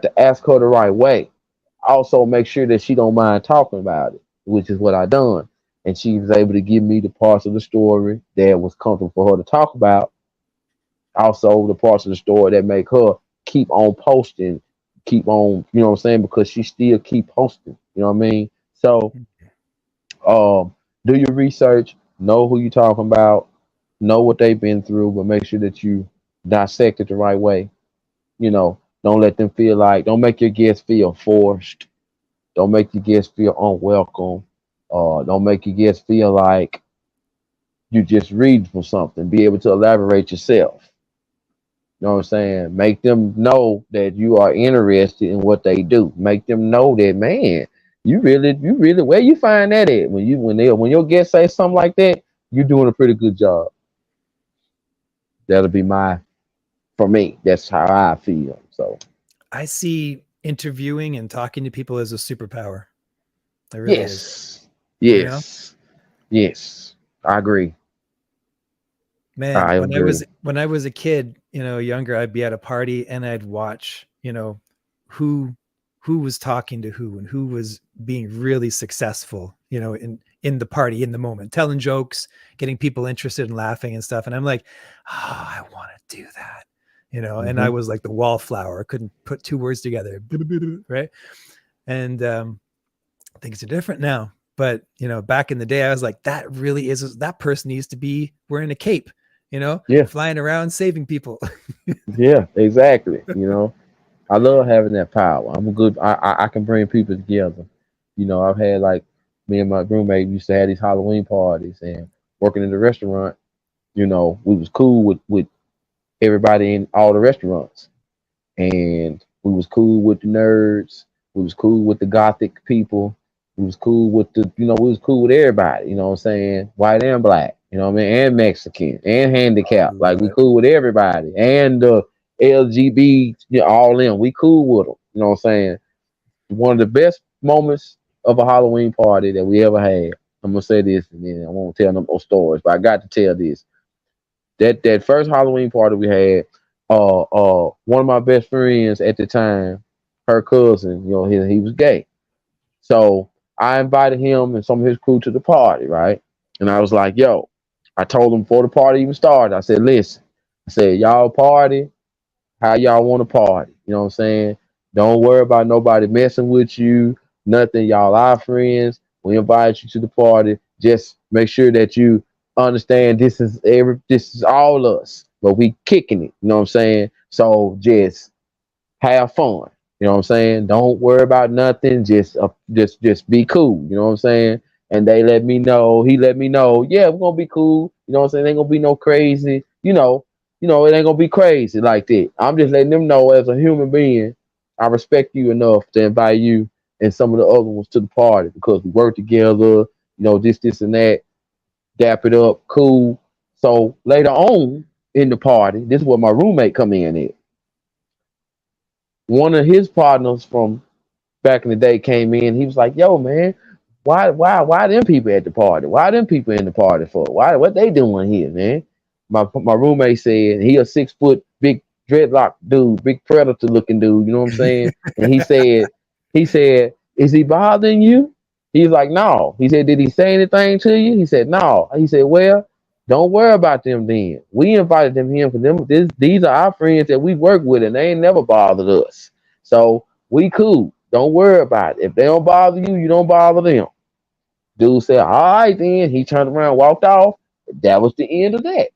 B: to ask her the right way. Also make sure that she don't mind talking about it, which is what I done. And she was able to give me the parts of the story that was comfortable for her to talk about. Also the parts of the story that make her keep on posting, keep on, you know what I'm saying, because she still keep posting. You know what I mean? So do your research, know who you're talking about, know what they've been through, but make sure that you dissect it the right way. Don't let them feel like, don't make your guests feel forced. Don't make your guests feel unwelcome. Don't make your guests feel like you just read from something. Be able to elaborate yourself. You know what I'm saying? Make them know that you are interested in what they do. Make them know that, man, you really, where you find that at? When your guests say something like that, you're doing a pretty good job. That'll be for me. That's how I feel. So
A: I see interviewing and talking to people as a superpower. It really is.
B: yes,
A: You know,
B: yes, yes. I agree.
A: man,
B: I
A: when I
B: agree.
A: was when I was a kid, younger, I'd be at a party and I'd watch, who who was talking to who and who was being really successful, in the party, in the moment, telling jokes, getting people interested in laughing and stuff. And I'm like, oh, I want to do that. And I
B: Hmm.
A: was like the wallflower. I couldn't put two words together, right? And things are different now. But back in the day, I was like, that person needs to be wearing a cape,
B: Yeah,
A: flying around saving people.
B: yeah, exactly. I love having that power. I'm a good. I can bring people together. I've had like me and my roommate used to have these Halloween parties and working in the restaurant. We was cool with everybody in all the restaurants, and we was cool with the nerds. We was cool with the gothic people. We was cool with we was cool with everybody. You know what I'm saying? White and black. You know what I mean? And Mexican and handicapped. Like
A: Love
B: we
A: it.
B: cool with everybody. And the LGB, all in. We cool with them. You know what I'm saying? One of the best moments of a Halloween party that we ever had. I'm gonna say this, and then I won't tell no more stories, but I got to tell this. That first Halloween party we had, one of my best friends at the time, her cousin, he was gay. So I invited him and some of his crew to the party, right? And I was like, yo, I told them before the party even started, I said, listen, I said, y'all party how y'all want to party. You know what I'm saying? Don't worry about nobody messing with you, nothing. Y'all our friends. We invite you to the party. Just make sure that you understand this is all us, but we kicking it. You know what I'm saying? So just have fun. You know what I'm saying? Don't worry about nothing. Just be cool. You know what I'm saying? And they let me know. He let me know. Yeah, we're gonna be cool. You know what I'm saying? Ain't gonna be no crazy. It ain't gonna be crazy like that. I'm just letting them know as a human being, I respect you enough to invite you and some of the other ones to the party because we work together, this and that, dap it up, cool. So later on in the party, this is where my roommate come in at. One of his partners from back in the day came in. He was like, "Yo, man, why them people at the party? Why them people in the party for? What they doing here, man?" My roommate said he a 6 foot big dreadlock dude, big predator looking dude. You know what I'm saying? And he said, "Is he bothering you?" He's like, "No." He said, "Did he say anything to you?" He said, "No." He said, "Well, don't worry about them then. We invited them here for them. These are our friends that we work with, and they ain't never bothered us. So we cool. Don't worry about it. If they don't bother you, you don't bother them." Dude said, "All right, then." He turned around, walked off. That was the end of that.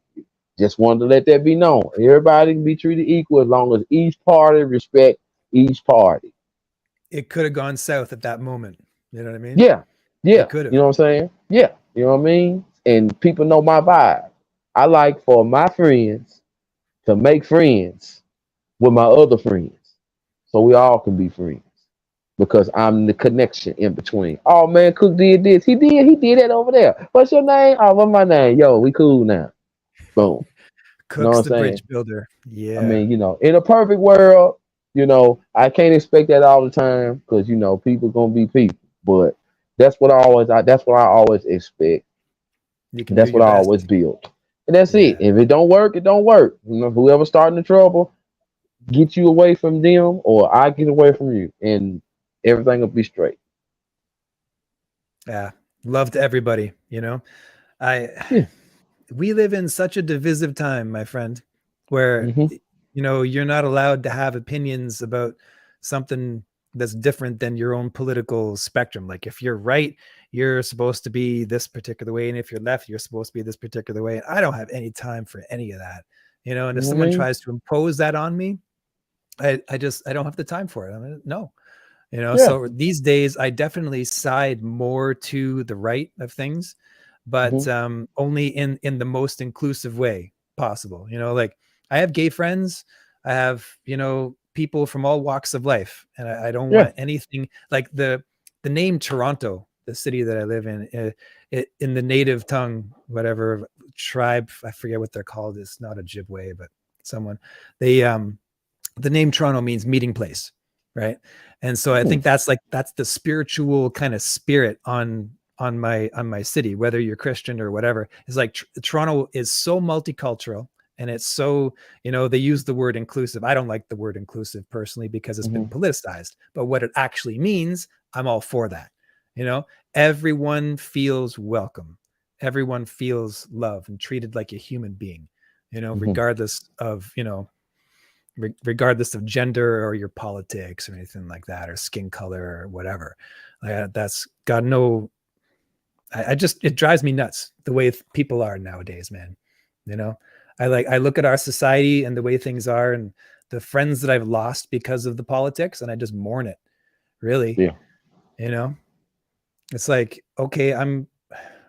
B: Just wanted to let that be known. Everybody can be treated equal as long as each party respect each party.
A: It could have gone south at that moment. You know what I mean?
B: Yeah.
A: It could have.
B: You know what I'm saying? Yeah. You know what I mean? And people know my vibe. I like for my friends to make friends with my other friends so we all can be friends because I'm the connection in between. Oh man, Cook did this. He did that over there. What's your name? Oh, what's my name? Yo, we cool now. Boom. You know what
A: Cook's
B: I'm
A: the
B: saying?
A: bridge builder.
B: I
A: Yeah.
B: mean, in a perfect world, I can't expect that all the time because people gonna be people. But that's what I always expect.
A: You can do
B: That's
A: your
B: what I
A: best.
B: always build. And that's it.
A: Yeah.
B: If it don't work, it don't work. Whoever's starting the trouble, get you away from them or I get away from you and everything will be straight.
A: Yeah. Love to everybody, I
B: Yeah.
A: we live in such a divisive time, my friend, where
B: Hmm.
A: you're not allowed to have opinions about something that's different than your own political spectrum. Like if you're right, you're supposed to be this particular way, and if you're left, you're supposed to be this particular way. And I don't have any time for any of that, and
B: You
A: if
B: know what I
A: someone
B: mean?
A: tries to impose that on me, I don't have the time for it. I mean, no.
B: Yeah.
A: So these days I definitely side more to the right of things, but
B: Hmm.
A: only in the most inclusive way possible. Like I have gay friends, I have people from all walks of life, and I don't
B: Yeah.
A: want anything like the name Toronto, the city that I live in, in the native tongue, whatever tribe, I forget what they're called. It's not Ojibwe, but someone. They The name Toronto means meeting place, right? And so I
B: Hmm.
A: think that's the spiritual kind of spirit on my city, whether you're Christian or whatever. Is like Toronto is so multicultural, and it's so, they use the word inclusive. I don't like the word inclusive personally because it's been
B: Hmm.
A: politicized, but what it actually means, I'm all for that. Everyone feels welcome, everyone feels loved and treated like a human being,
B: Hmm.
A: regardless of regardless of gender or your politics or anything like that, or skin color or whatever. That's got no, I just, it drives me nuts the way people are nowadays, man. You know, I look at our society and the way things are and the friends that I've lost because of the politics, and I just mourn it, really.
B: Yeah.
A: You know, it's like, okay,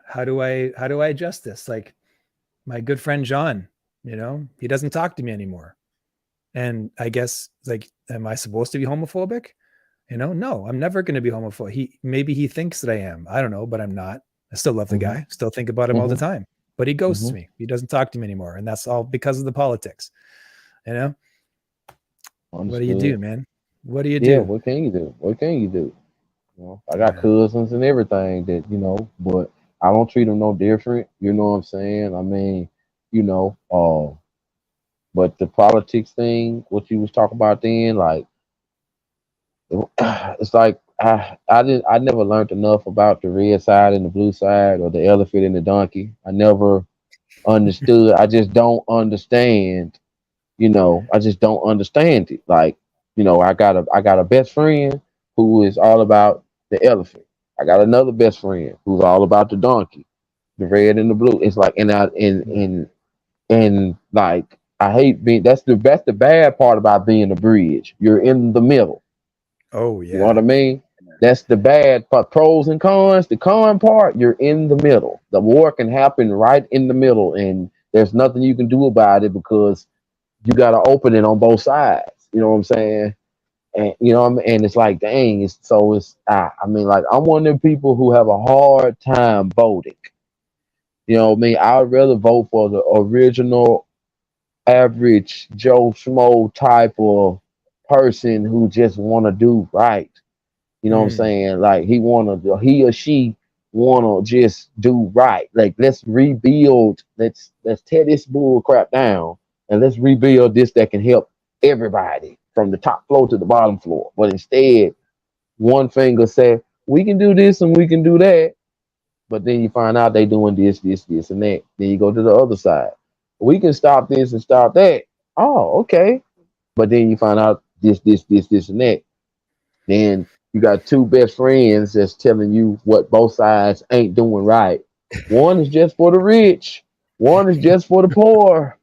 A: how do I adjust this? Like my good friend John, he doesn't talk to me anymore. And I guess, like, am I supposed to be homophobic? No, I'm never going to be homophobic. Maybe he thinks that I am. I don't know, but I'm not. I still love the
B: Hmm.
A: guy, still think about him all the
B: Hmm.
A: time, but he ghosts
B: Hmm.
A: me. He doesn't talk to me anymore. And that's all because of the politics. You know, what do you
B: Understood.
A: do, man? What do you
B: Yeah.
A: do?
B: What can you do? What can you do? I got
A: Yeah.
B: cousins and everything that, but I don't treat them no different. You know what I'm saying? I mean, you know, uh, but the politics thing, what you was talking about then, like, it's like I never learned enough about the red side and the blue side or the elephant and the donkey. I never understood. I just don't understand. I just don't understand it. Like, I got a best friend who is all about the elephant. I got another best friend who's all about the donkey, the red and the blue. It's like, and I
A: Yeah.
B: and like I hate being. That's the bad part about being a bridge. You're in the middle.
A: Oh,
B: You know what
A: yeah.
B: I mean? That's the bad part. Pros and cons. The con part, you're in the middle. The war can happen right in the middle, and there's nothing you can do about it because you got to open it on both sides. You know what I'm saying? and you know what I mean? And it's like, dang, I mean, like, I'm one of them people who have a hard time voting. You know what I mean? I'd rather vote for the original average Joe Schmo type of person who just want to do right. You know what I'm
A: Mm,
B: saying? Like, he or she wanna just do right. Like, let's rebuild. Let's tear this bull crap down, and let's rebuild this that can help everybody from the top floor to the bottom floor. But instead, one finger say we can do this and we can do that, but then you find out they doing this, and that. Then you go to the other side. We can stop this and stop that. Oh, okay. But then you find out this, and that. Then you got two best friends that's telling you what both sides ain't doing right. One is just for the rich. One is just for the poor.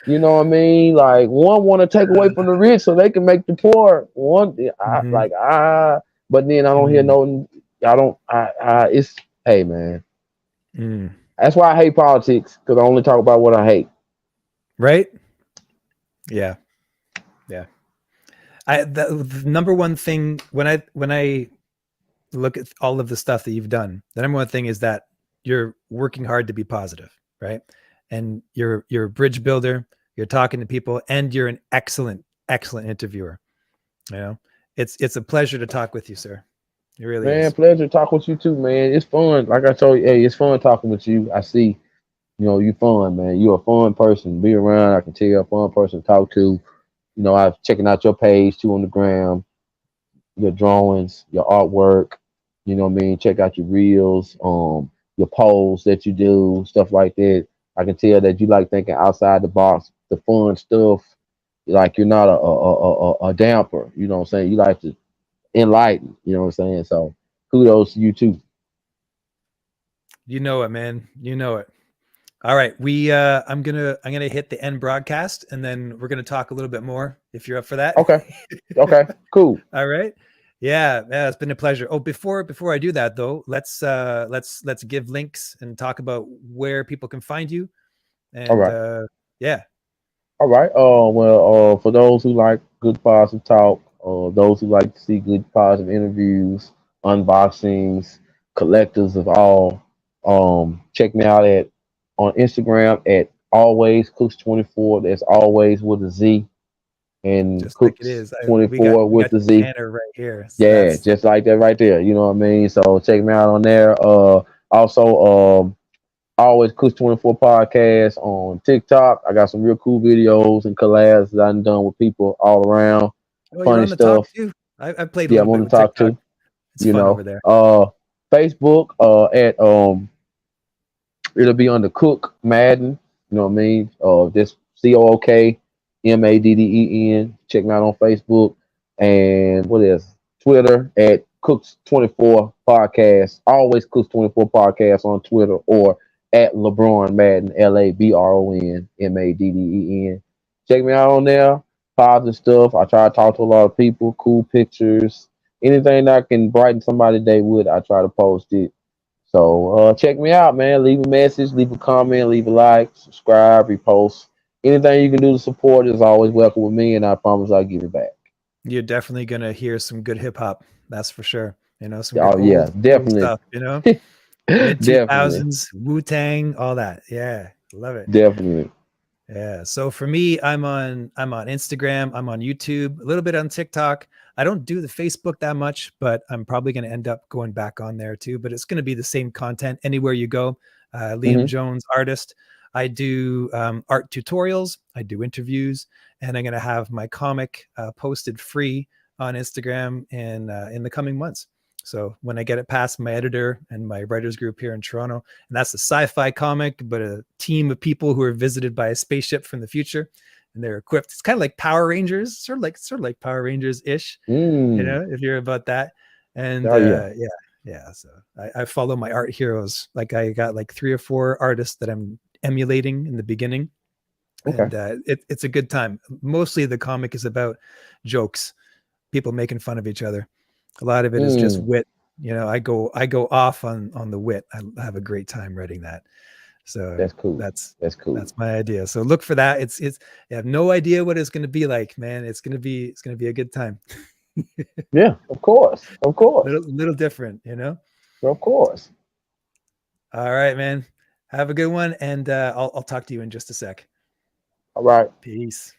B: You know what I mean? Like, one want to take away from the rich so they can make the poor.
A: mhm,
B: But then I don't hear
A: mm,
B: no. I don't. It's hey man.
A: mm.
B: That's why I hate politics, because I only talk about what I hate.
A: Right? Yeah. Yeah. The number one thing when I look at all of the stuff that you've done, the number one thing is that you're working hard to be positive, right? And you're a bridge builder, you're talking to people, and you're an excellent interviewer. You know, it's a pleasure to talk with you, sir. It really
B: Man,
A: is.
B: pleasure talking with you too, man. It's fun. Like I told you, hey, it's fun talking with you. I see. You fun, man. You're a fun person to be around. I can tell you're a fun person to talk to. I'm checking out your page too on the gram, your drawings, your artwork. You know what I mean? Check out your reels, your polls that you do, stuff like that. I can tell that you like thinking outside the box, the fun stuff. Like, you're not a damper. You know what I'm saying? You like to enlighten. You know what I'm saying? So kudos to you too.
A: You know it, man. You know it. All right, I'm gonna hit the end broadcast, and then we're gonna talk a little bit more if you're up for that.
B: Okay. Okay. Cool.
A: All right. Yeah, yeah, it's been a pleasure. Oh, before I do that though, let's give links and talk about where people can find you.
B: All
A: And
B: right.
A: yeah,
B: All right. For those who like good positive talk, those who like to see good positive interviews, unboxings, collectors of all, check me out at on Instagram at always Cooks24. That's always with a Z, and
A: just like it is. We got
B: Cooks24
A: we
B: with
A: got
B: the
A: your
B: Z.
A: banner right here. So
B: Yeah, just like that right there. You know what I mean? So check me out on there. Also, always Cookz24 Podcast on TikTok. I got some real cool videos and collabs that I've done with people all around.
A: oh, you're
B: Funny
A: on the talk
B: stuff.
A: too. I played a
B: Yeah,
A: little
B: I'm
A: bit
B: on the
A: with
B: talk
A: TikTok.
B: too.
A: It's
B: You
A: fun over
B: know.
A: there.
B: Facebook at it'll be under Cook Madden. You know what I mean? Just CookMadden. Check me out on Facebook. And what else? Twitter at Cooks24 Podcast. Always Cooks24 Podcast on Twitter, or at LeBron Madden, LaBronMadden. Check me out on there. Positive stuff. I try to talk to a lot of people, cool pictures. Anything that can brighten somebody's day with, I try to post it. So check me out, man. Leave a message, leave a comment, leave a like, subscribe, repost. Anything you can do to support is always welcome with me, and I promise I'll give it back.
A: You're definitely gonna hear some good hip hop. That's for sure. You know, some good
B: Oh yeah,
A: old school
B: definitely,
A: stuff. You know, mid two
B: definitely,
A: thousands, Wu Tang, all that. Yeah, love it.
B: definitely.
A: Yeah. So for me, I'm on Instagram, I'm on YouTube, a little bit on TikTok. I don't do the Facebook that much, but I'm probably going to end up going back on there too. But it's going to be the same content anywhere you go. Liam
B: Hmm.
A: Jones, artist. I do art tutorials. I do interviews, and I'm going to have my comic posted free on Instagram in the coming months. So when I get it past my editor and my writers group here in Toronto, and that's a sci-fi comic, but a team of people who are visited by a spaceship from the future, and they're equipped. It's kind of like Power Rangers, sort of like Power Rangers ish,
B: Mm.
A: if you're about that. And
B: Oh yeah.
A: yeah, yeah. So I follow my art heroes. Like I got like 3 or 4 artists that I'm emulating in the beginning,
B: Okay.
A: and it's a good time. Mostly the comic is about jokes, people making fun of each other. A lot of it is just
B: Mm.
A: wit. I go off on the wit. I have a great time writing that. So
B: That's cool.
A: that's
B: That's cool.
A: that's my idea. So look for that. It's I have no idea what it's going to be like, man. It's going to be a good time.
B: Yeah, of course. Of course.
A: Little different,
B: Of course.
A: All right, man. Have a good one, and I'll talk to you in just a sec.
B: All right.
A: Peace.